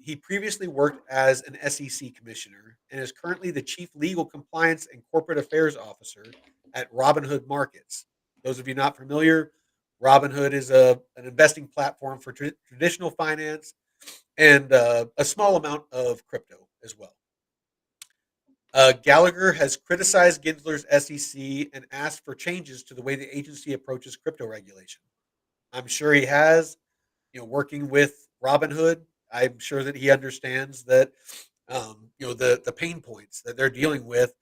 He previously worked as an SEC commissioner and is currently the chief legal compliance and corporate affairs officer at Robinhood Markets. Those of you not familiar, Robinhood is an investing platform for traditional finance and a small amount of crypto as well. Gallagher has criticized Gensler's SEC and asked for changes to the way the agency approaches crypto regulation. I'm sure he has, working with Robinhood. I'm sure that he understands that, the pain points that they're dealing with,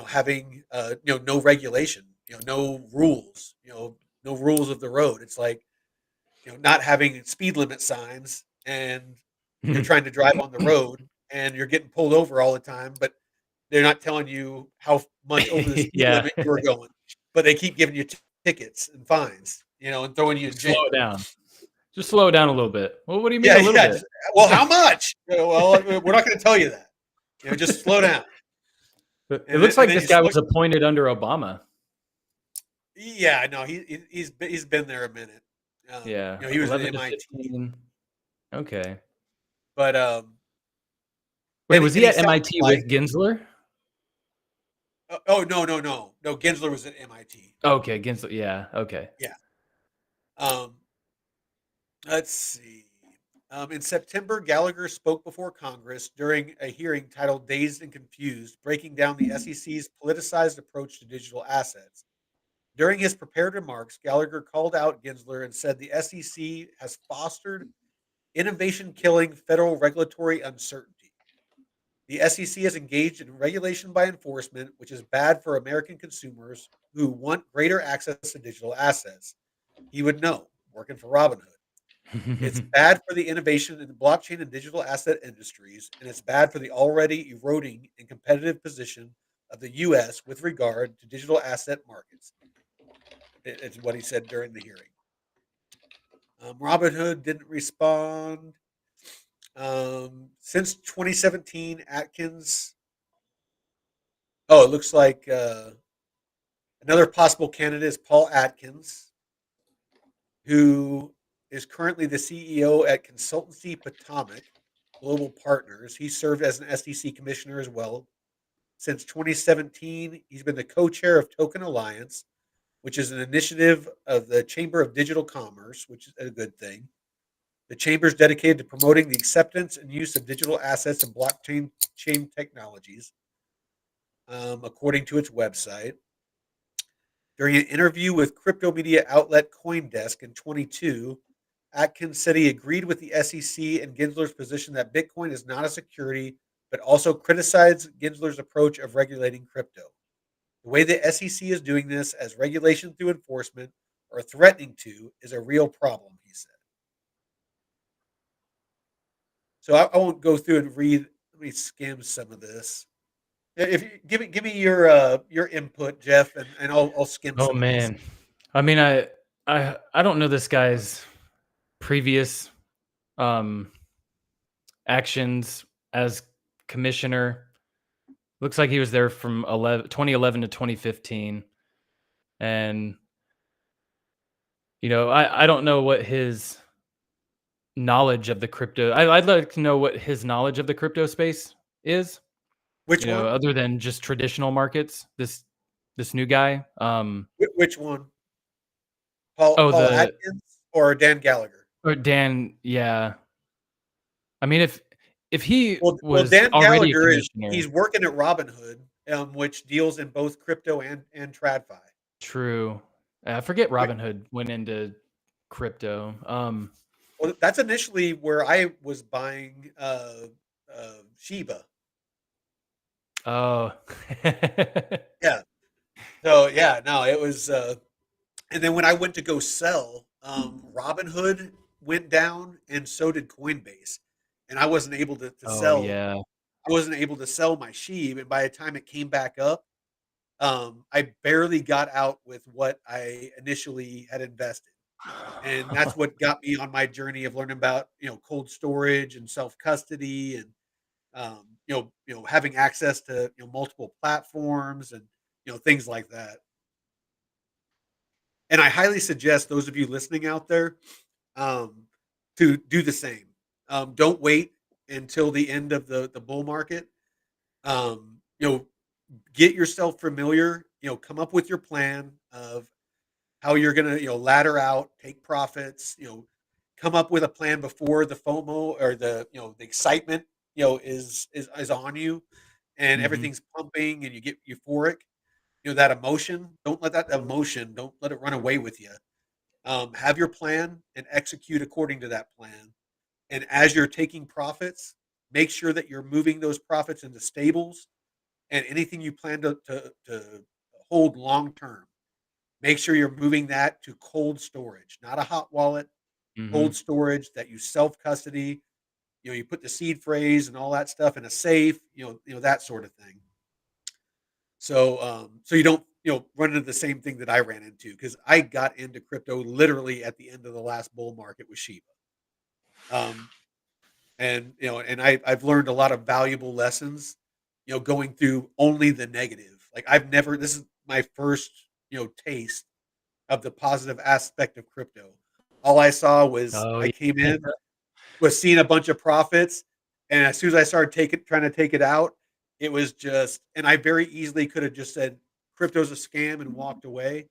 having, no regulation, no rules, no rules of the road. It's like, not having speed limit signs and you're trying to drive on the road and you're getting pulled over all the time, but they're not telling you how much over the speed Yeah. limit you're going, but they keep giving you tickets and fines, and throwing you in Slow jail. it down. Just slow it down a little bit. Well, what do you mean Yeah, a little yeah. bit? Well, how much? Well, we're not going to tell you that. Just slow down. It looks And like then this you guy slow. was appointed under Obama. Yeah, no, he's been there a minute. Yeah, He was at 11 to MIT, 15. Okay. but Wait, and was and he he at sounds MIT like. with Gensler? Oh, no. Gensler was at MIT. Okay, Gensler. Yeah. Okay. Yeah. Um, let's see. In September, Gallagher spoke before Congress during a hearing titled "Dazed and Confused," breaking down the SEC's politicized approach to digital assets. During his prepared remarks, Gallagher called out Gensler and said the SEC has fostered innovation-killing federal regulatory uncertainty. The SEC is engaged in regulation by enforcement, which is bad for American consumers who want greater access to digital assets. He would know, working for Robinhood. It's bad for the innovation in the blockchain and digital asset industries, and it's bad for the already eroding and competitive position of the U.S. with regard to digital asset markets. It's what he said during the hearing. Robinhood didn't respond. Since 2017, Atkins. Oh, it looks like another possible candidate is Paul Atkins, who is currently the CEO at consultancy Potomac Global Partners. He served as an SEC commissioner as well. Since 2017, he's been the co-chair of Token Alliance, which is an initiative of the Chamber of Digital Commerce, which is a good thing. The chamber is dedicated to promoting the acceptance and use of digital assets and blockchain chain technologies, according to its website. During an interview with crypto media outlet CoinDesk in 22, Atkins said he agreed with the SEC and Gensler's position that Bitcoin is not a security, but also criticized Gensler's approach of regulating crypto. The way the SEC is doing this as regulation through enforcement or threatening to is a real problem, he said. So I won't go through and read. Let me skim some of this. If you give me your input, Jeff, and I'll skim Oh some of this. man. I mean, I don't know this guy's previous um actions as commissioner. Looks like he was there from 2011 to 2015. And I don't know what his knowledge of the crypto. I'd like to know what his knowledge of the crypto space is. Which one? Other than just traditional markets. This new guy. Which one? Paul Oh, Paul Atkins or Dan Gallagher? or Dan. Yeah. I mean, if he Well, was Dan already a Gallagher commissioner, he's working at Robinhood, which deals in both crypto and TradFi. true. I forget Which, Robinhood went into crypto. well, that's initially where I was buying Shiba. Oh, Yeah. So yeah, no, it was. And then when I went to go sell, Robinhood went down, and so did Coinbase, and I wasn't able to oh sell. yeah. I wasn't able to sell my sheep, and by the time it came back up, I barely got out with what I initially had invested, and that's what got me on my journey of learning about cold storage and self custody, and having access to multiple platforms and things like that. And I highly suggest those of you listening out there to do the same. Don't wait until the end of the bull market. You know, get yourself familiar. You know, come up with your plan of how you're gonna ladder out, take profits. Come up with a plan before the FOMO or the excitement is on you, and Hmm. everything's pumping and you get euphoric. That emotion. Don't let that emotion. Don't let it run away with you. Have your plan and execute according to that plan. And as you're taking profits, make sure that you're moving those profits into stables and anything you plan to hold long term. Make sure you're moving that to cold storage, not a hot wallet, Hmm. cold storage that you self custody. You put the seed phrase and all that stuff in a safe. That sort of thing. So you don't run into the same thing that I ran into because I got into crypto literally at the end of the last bull market with Shiba. Um, and I've learned a lot of valuable lessons, going through only the negative. Like this is my first, taste of the positive aspect of crypto. All I saw was Oh I came yeah. in, was seeing a bunch of profits, and as soon as I started trying to take it out, it was just, and I very easily could have just said crypto's a scam and walked away.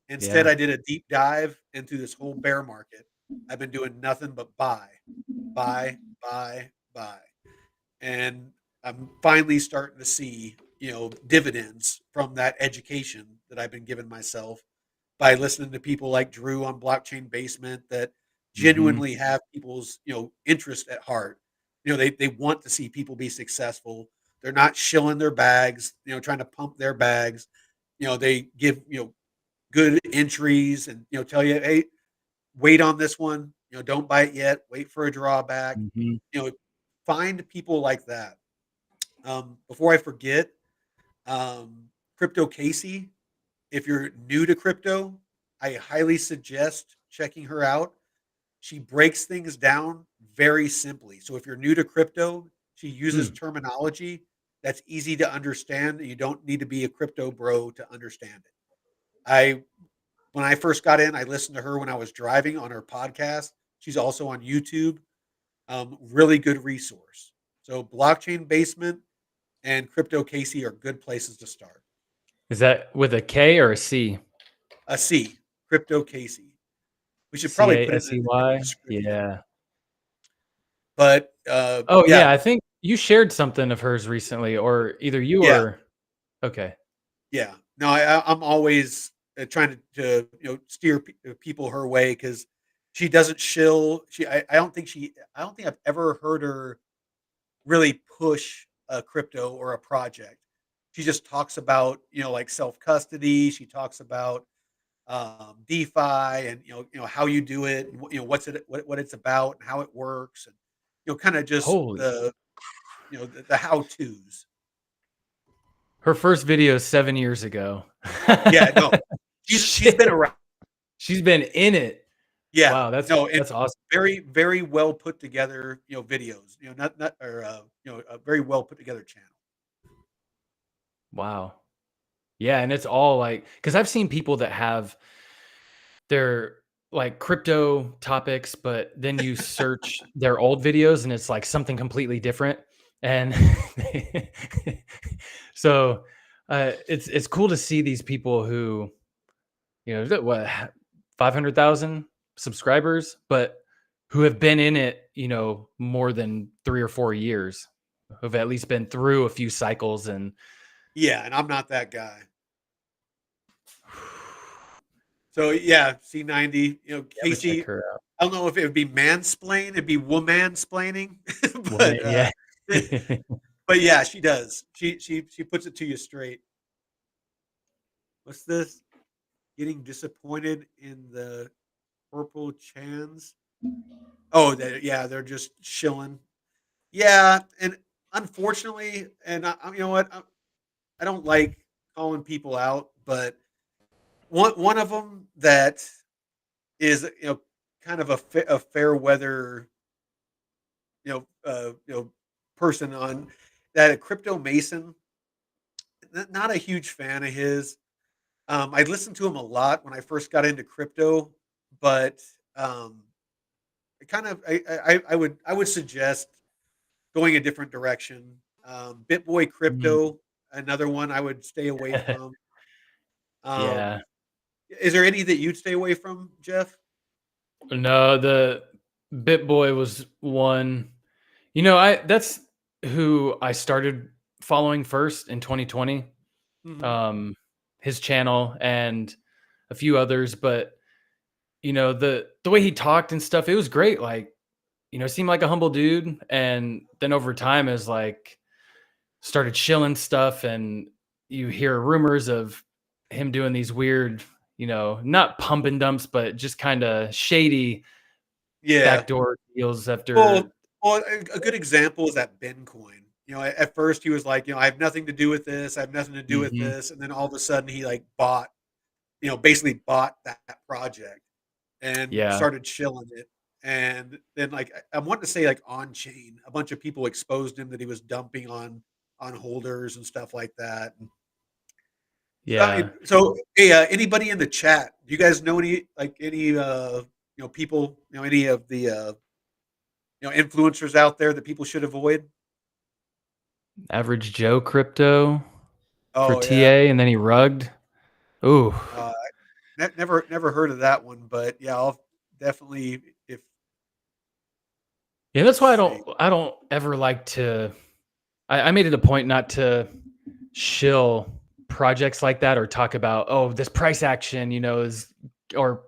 Instead, Yeah. I did a deep dive into this whole bear market. I've been doing nothing but buy, buy, buy, buy. And I'm finally starting to see, dividends from that education that I've been giving myself by listening to people like Drew on Blockchain Basement that Hmm. genuinely have people's, interest at heart. They want to see people be successful. They're not shilling their bags, trying to pump their bags. They give, good entries and, tell you, hey, wait on this one. Don't buy it yet. Wait for a drawback. Hmm. You know, find people like that. Before I forget, Crypto Casey, if you're new to crypto, I highly suggest checking her out. She breaks things down very simply. So if you're new to crypto, she uses Mm. terminology that's easy to understand. You don't need to be a crypto bro to understand it. I When I first got in, I listened to her when I was driving on her podcast. She's also on YouTube. Really good resource. So Blockchain Basement and Crypto Casey are good places to start. Is that with a K or a C? A C, Crypto Casey. We should C probably A put it S E in the Y. description. Yeah. But Oh yeah, yeah, I think you shared something of hers recently, or either you yeah, or okay. yeah. No, I'm always trying to steer people her way because she doesn't shill. I don't think I've ever heard her really push a crypto or a project. She just talks about like self custody. She talks about DeFi and how you do it, and what it's about, and how it works, and kind of just Holy. the how tos. Her first video is 7 years ago. Yeah, no, she's been Shit. around. She's been in it. Yeah, Wow, no, and that's awesome. very very well put together videos. Not or a very well put together channel. Wow. Yeah, and it's all like because I've seen people that have their like crypto topics, but then you search their old videos and it's like something completely different. And so it's cool to see these people who, what 500,000 subscribers, but who have been in it, more than 3 or 4 years, who've at least been through a few cycles and Yeah, and I'm not that guy. So yeah, C90, never check Casey. her out. I don't know if it would be mansplain, it'd be woman-splaining, Woman, but yeah. but yeah, she does. She puts it to you straight. What's this? Getting disappointed in the purple chans. Oh, they're just shilling. Yeah, and unfortunately, and you know what? I don't like calling people out, but one of them that is kind of a fair weather person on that, a crypto mason. Not a huge fan of his. I listened to him a lot when I first got into crypto, but I would suggest going a different direction. Bitboy Mhm. Crypto, another one I would stay away from. Yeah. Um, is there any that you'd stay away from, Jeff? No, the BitBoy was one. You know, I that's who I started following first in 2020. Hmm. Um, his channel and a few others, but you know, the way he talked and stuff, it was great. Like, you know, seemed like a humble dude. And then over time is like started shilling stuff and you hear rumors of him doing these weird, you know, not pump and dumps, but just kind of shady Yeah. backdoor deals after. Well, a good example is that Bitcoin. At first he was like, I have nothing to do with this. I have nothing to do with Mhm. this. And then all of a sudden he like bought, basically bought that project and Yeah. started shilling it. And then like I want to say like on chain, a bunch of people exposed him that he was dumping on holders and stuff like that. Yeah. Hey, anybody in the chat? Do you guys know any people, any of the influencers out there that people should avoid? Average Joe crypto for Oh yeah, TA and then he rugged. Ooh. uh, never heard of that one, but yeah, I'll definitely if Yeah, that's let's why see. I don't ever like to I made it a point not to shill projects like that or talk about, oh, this price action, you know, is or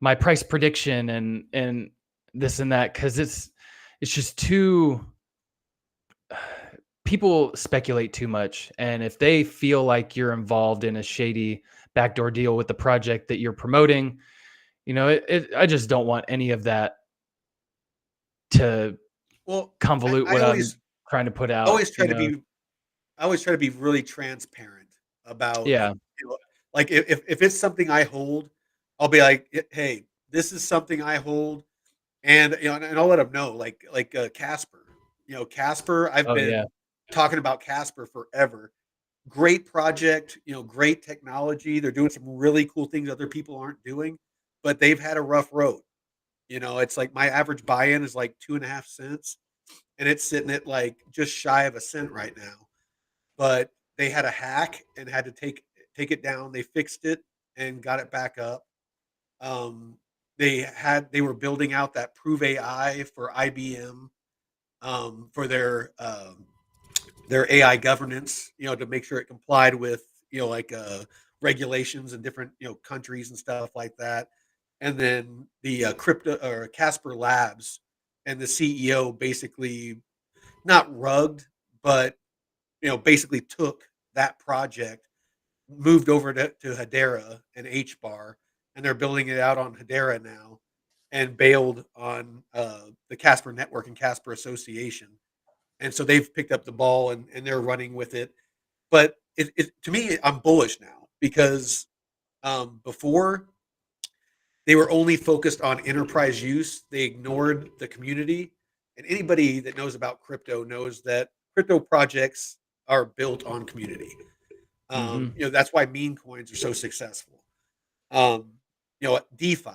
my price prediction and this and that, because it's just too people speculate too much. And if they feel like you're involved in a shady backdoor deal with the project that you're promoting, you know, I just don't want any of that to Well, convolute I what I'm trying to put out, always you try to know? be I always try to be really transparent about, Yeah. like if it's something I hold, I'll be like, hey, this is something I hold, and and I'll let them know, like Casper. Casper. I've Oh, yeah. been talking about Casper forever. Great project, great technology. They're doing some really cool things other people aren't doing, but they've had a rough road. It's like my average buy-in is like 2.5 cents, and it's sitting at like just shy of a cent right now. But they had a hack and had to take it down. They fixed it and got it back up. Um, they were building out that Prove AI for IBM, for their AI governance, to make sure it complied with like regulations in different countries and stuff like that. And then the crypto or Casper Labs and the CEO basically not rugged, but basically took that project, moved over to Hedera and HBAR, and they're building it out on Hedera now, and bailed on the Casper Network and Casper Association. And so they've picked up the ball and they're running with it. But to me, I'm bullish now because before they were only focused on enterprise use. They ignored the community. And anybody that knows about crypto knows that crypto projects are built on community. Mhm. That's why meme coins are so successful. DeFi.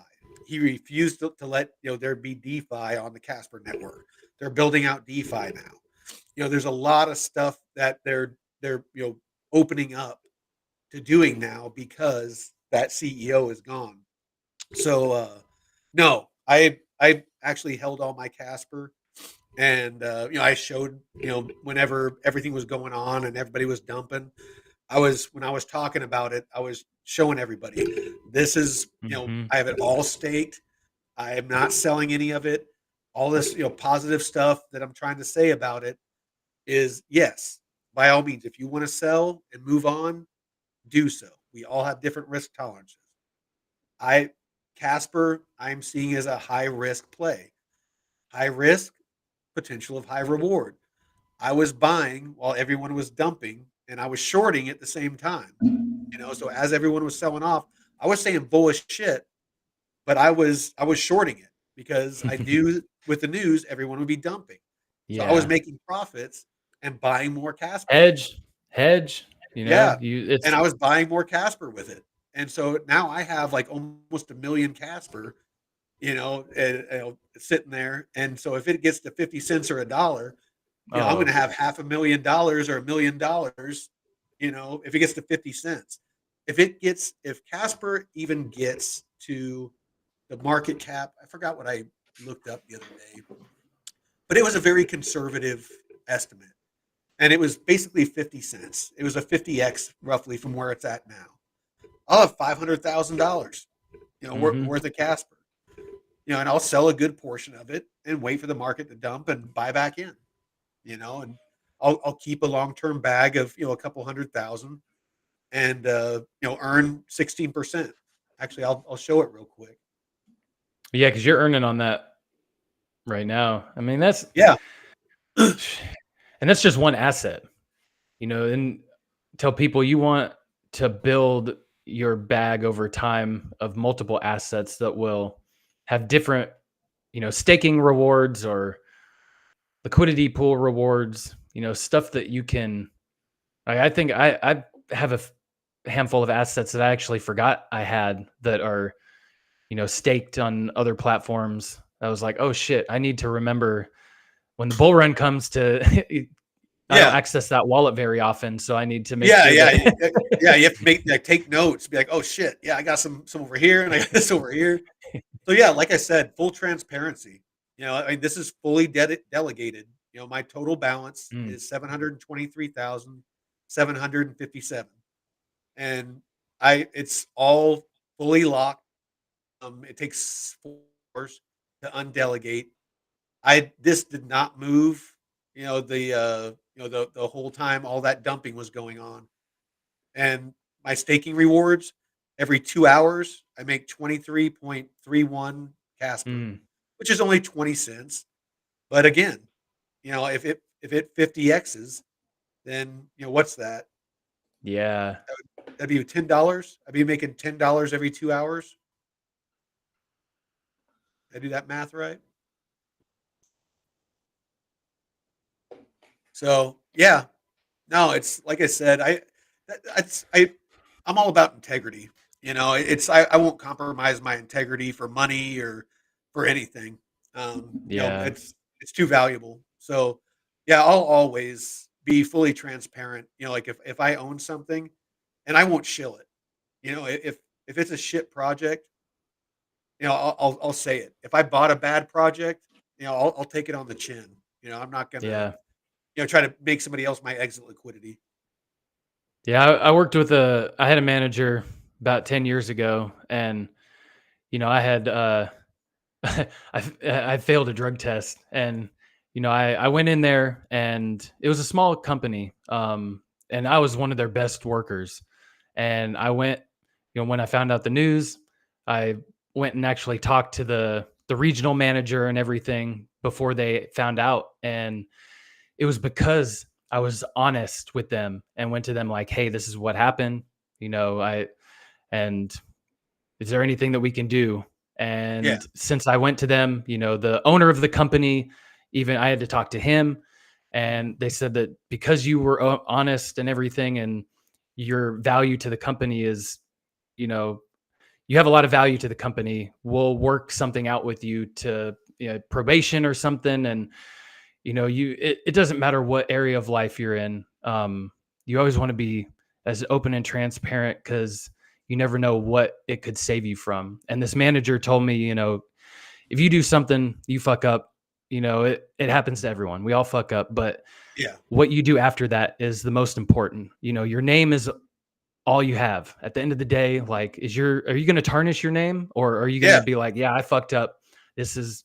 He refused to let there be DeFi on the Casper network. They're building out DeFi now. There's a lot of stuff that they're opening up to doing now because that CEO is gone. So no, I actually held all my Casper, and I showed whenever everything was going on and everybody was dumping. When I was talking about it, I was showing everybody this is Mhm. I have it all staked. I am not selling any of it. All this positive stuff that I'm trying to say about it is yes, by all means, if you want to sell and move on, do so. We all have different risk tolerances. I Casper, I'm seeing as a high risk play. High risk, potential of high reward. I was buying while everyone was dumping, and I was shorting at the same time. So as everyone was selling off, I was saying bullish shit, but I was shorting it because I knew with the news everyone would be dumping. So I was Yeah. making profits and buying more Casper. Hedge. Hedge. You know, Yeah, it's and I was buying more Casper with it, and so now I have like almost 1,000,000 Casper, sitting there. And so if it gets to 50 cents or a dollar, I'm going oh to have $500,000 or $1,000,000. If it gets to 50 cents, if Casper even gets to the market cap, I forgot what I looked up the other day, but it was a very conservative estimate. And it was basically 50 cents. It was a 50x roughly from where it's at now. I'll have $500,000, hmm worth of Casper, and I'll sell a good portion of it and wait for the market to dump and buy back in, and I'll keep a long-term bag of, a couple 100,000 and, earn 16%. Actually, I'll show it real quick. yeah, because you're earning on that right now. I mean, Yeah. and that's just one asset. And tell people you want to build your bag over time of multiple assets that will have different, staking rewards or liquidity pool rewards, stuff that you can. I think I have a handful of assets that I actually forgot I had that are, staked on other platforms. I was like, oh shit, I need to remember when the bull run comes to. I don't Yeah. access that wallet very often, so I need to make Yeah. sure Yeah. that. Yeah. You have to take notes, be like, oh shit. Yeah. I got some over here and I got this over here. So yeah, like I said, full transparency. I mean, this is fully delegated. My total balance Mm, is 723,757, and it's all fully locked. It takes 4 hours to undelegate. This did not move. The whole time all that dumping was going on, and my staking rewards every 2 hours I make 23.31 Casper, mm, which is only 20 cents. But again, if it 50x's, then what's that? yeah. That'd be $10. I'd be making $10 every 2 hours. Did I do that math right? So yeah, no, it's like I said, I'm all about integrity. I won't compromise my integrity for money or for anything. Yeah. It's too valuable. So yeah, I'll always be fully transparent. Like if I own something, and I won't shill it. If it's a shit project, I'll say it. If I bought a bad project, I'll take it on the chin. I'm not gonna Yeah. try to make somebody else my exit liquidity. Yeah. I had a manager about 10 years ago, and, I had, I failed a drug test, and, I went in there, and it was a small company. And I was one of their best workers. And I went, when I found out the news, I went and actually talked to the regional manager and everything before they found out. And it was because I was honest with them and went to them like, "Hey, this is what happened. I and is there anything that we can do?" Yeah, And since I went to them, the owner of the company, even I had to talk to him, and they said that because you were honest and everything, and your value to the company is, you know, you have a lot of value to the company. We'll work something out with you to, probation or something, and it doesn't matter what area of life you're in. You always want to be as open and transparent because you never know what it could save you from. And this manager told me, if you do something, you fuck up, it happens to everyone. We all fuck up, but yeah, what you do after that is the most important. Your name is all you have at the end of the day. Like, are you going to tarnish your name, or are you going to yeah. be like, yeah, I fucked up.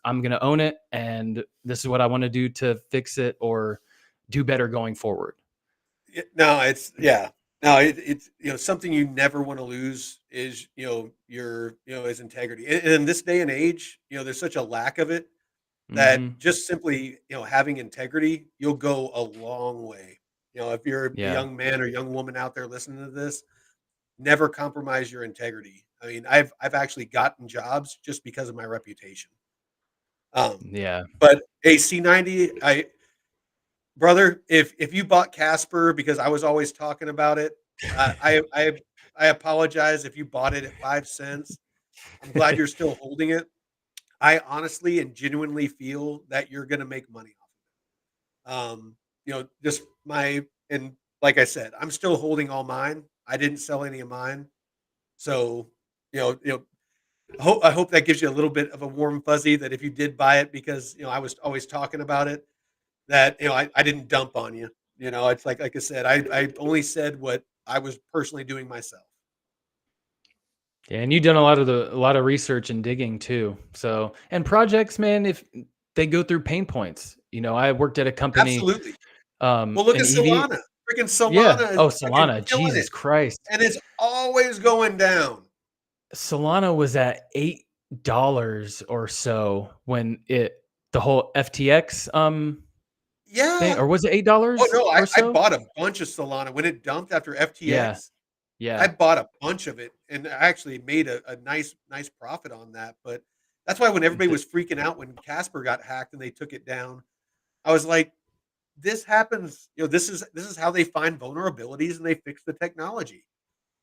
I'm going to own it, and this is what I want to do to fix it or do better going forward. No, it's yeah. No, it's something you never want to lose is your is integrity. And in this day and age, there's such a lack of it that Hmm. just simply having integrity, you'll go a long way. If you're a Yeah. young man or young woman out there listening to this, never compromise your integrity. I mean, I've actually gotten jobs just because of my reputation. Um, Yeah. but a C90, I brother, if you bought Casper because I was always talking about it, I apologize if you bought it at 5 cents. I'm glad you're still holding it. I honestly and genuinely feel that you're going to make money off. Just my and like I said, I'm still holding all mine. I didn't sell any of mine, so I hope that gives you a little bit of a warm fuzzy that if you did buy it because I was always talking about it, that I didn't dump on you. It's like I said, I only said what I was personally doing myself. Yeah, and you've done a lot of research and digging too. So, and projects, man, if they go through pain points, I worked at a company, Absolutely. Well, look an at EV. Solana. Freaking Yeah. Solana is Oh, fucking Solana. killing Jesus it, Christ. and it's always going down. Solana was at $8 or so when the whole FTX thing, Yeah. or was it eight Oh dollars no, or I so? bought a bunch of Solana when it dumped after Yeah. FTX. I Yeah. bought a bunch of it and I actually made a nice profit on that. But that's why when everybody The- was freaking out when Casper got hacked and they took it down, I was like, this happens. This is how they find vulnerabilities and they fix the technology.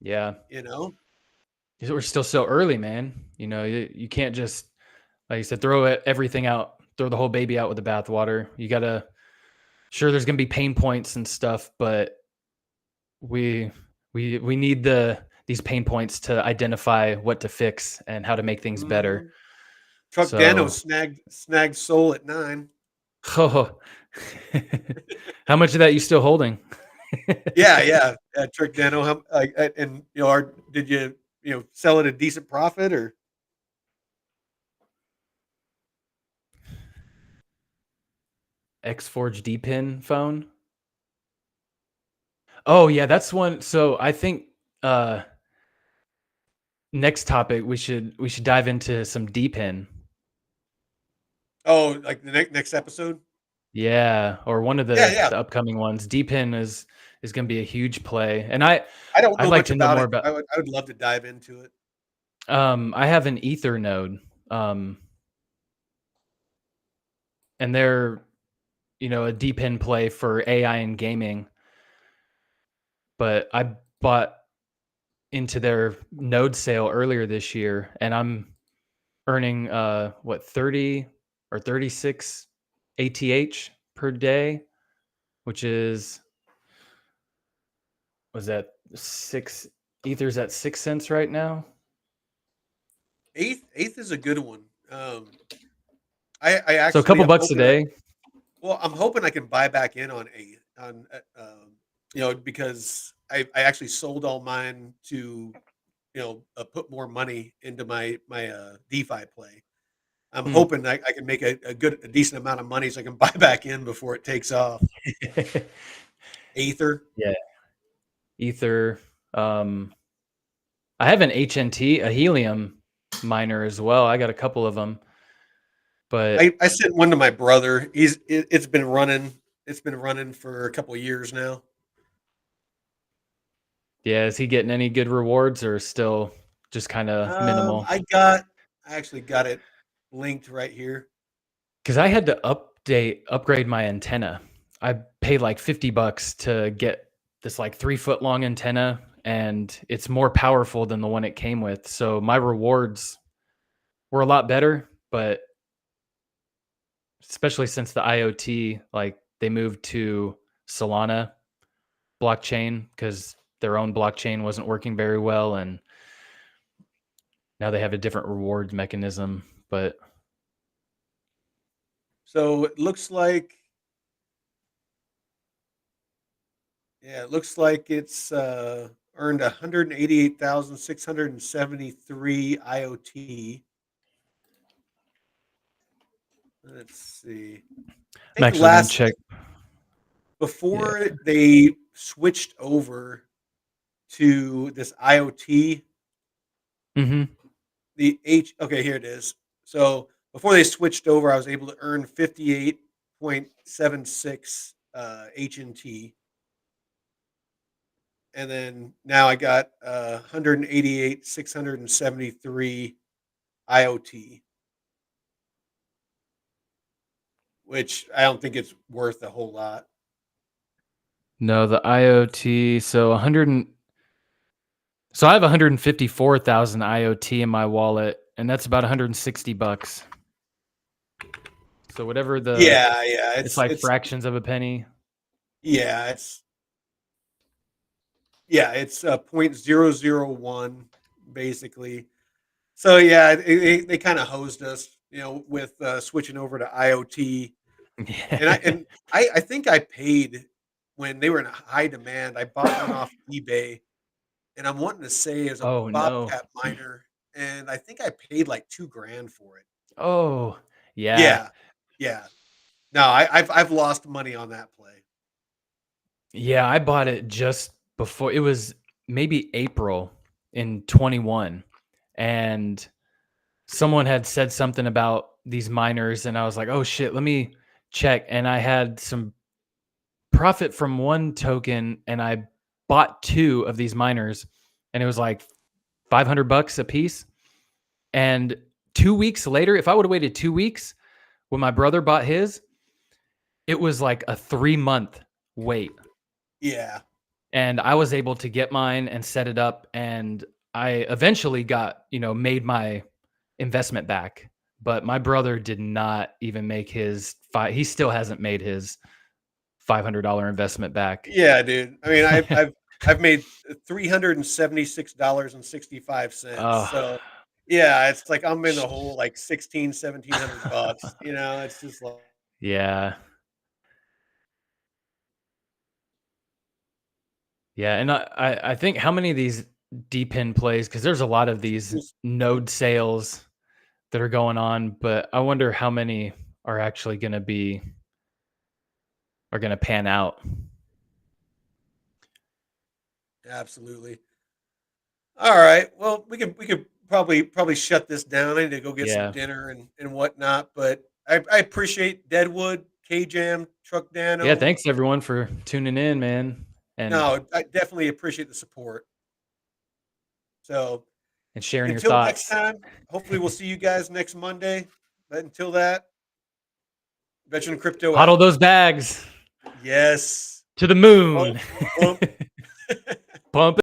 yeah. You know, We're still so early, man. You can't just, like you said, everything out, throw the whole baby out with the bathwater. You gotta, sure, there's gonna be pain points and stuff, but we we need these pain points to identify what to fix and how to make things better. Mhm. Truck Dano So, snagged Soul at 9. oh, how much of that you still holding? Yeah. Truck Dano. And did you sell at a decent profit or? Xforge D-pin phone. Oh yeah, that's one. So I think uh next topic we should dive into some D-pin. Oh, like the next episode? Yeah, or one of Yeah, the yeah. the upcoming ones. D-pin is going to be a huge play. And I don't I'd know like much to know about more it. about I would love to dive into it. I have an Ether node. And they're, a D-pin play for AI and gaming. But I bought into their node sale earlier this year and I'm earning 30 or 36 ATH per day, which is, was that 6 Ether's at 6 cents right now. Eighth is a good one. I So a actually couple I'm bucks a hoping I day. well I'm hoping I can buy back in on eighth because I actually sold all mine to put more money into my DeFi play. I'm Hmm. hoping I can make a decent amount of money so I can buy back in before it takes off. Aether. Yeah, Ether. Um, I have an HNT, a helium miner as well. I got a couple of them, but I sent one to my brother. It's been running. It's been running for a couple of years now. yeah, is he getting any good rewards or still just kind of minimal? I actually got it linked right here. Because I had to upgrade my antenna. I paid like $50 to get this like 3 foot long antenna, and it's more powerful than the one it came with. So my rewards were a lot better, but especially since the IoT, like they moved to Solana blockchain because their own blockchain wasn't working very well, and now they have a different rewards mechanism. But So it looks like, yeah, it looks like it's earned 188,673 IoT. Let's see. I I'm think actually going to last check. Yeah. before they switched over to this IoT, Mm-hmm. okay, here it is. So before they switched over, I was able to earn 58.76 HNT. And then now I got 188,673 IoT, which I don't think it's worth a whole lot. No, the IoT. So 100. So I have 154,000 IoT in my wallet, and that's about $160. So whatever Yeah, it's like fractions of a penny. yeah, it's 0.001 basically. So yeah, they kind of hosed us, with switching over to IoT. And I Yeah. and I think I paid when they were in high demand. I bought one off eBay, and I'm wanting to say as a Oh no. Bobcat miner, and I think I paid like 2 grand for it. Oh yeah. Yeah, yeah. No, I've lost money on that play. Yeah, I bought it just before it was maybe April in 21, and someone had said something about these miners, and I was like, "Oh shit, let me check." And I had some profit from one token, and I bought two of these miners, and it was like $500 a piece. And 2 weeks later, if I would have waited 2 weeks when my brother bought his, it was like a 3-month wait. Yeah, And I was able to get mine and set it up, and I eventually got, made my investment back. But my brother did not even make his he still hasn't made his $500 investment back. yeah, dude. I mean, I've made $376.65. Oh, So yeah, it's like I'm in the hole like 1,700 $1,700. It's just like yeah. Yeah, and I think how many of these D-pin plays, because there's a lot of these node sales that are going on, but I wonder how many are actually going to pan out. absolutely. All right. Well, we could probably shut this down. I need to go get some Yeah. dinner and whatnot. But I appreciate Deadwood, K Jam, Truck Yeah, Dano. thanks everyone for tuning in, man, and No, I definitely appreciate the support. So sharing your until next thoughts. time, hopefully we'll see you guys next Monday. But until that, Veteran Crypto Hodl out. those bags Yes. to the Bump, moon. bump. Pump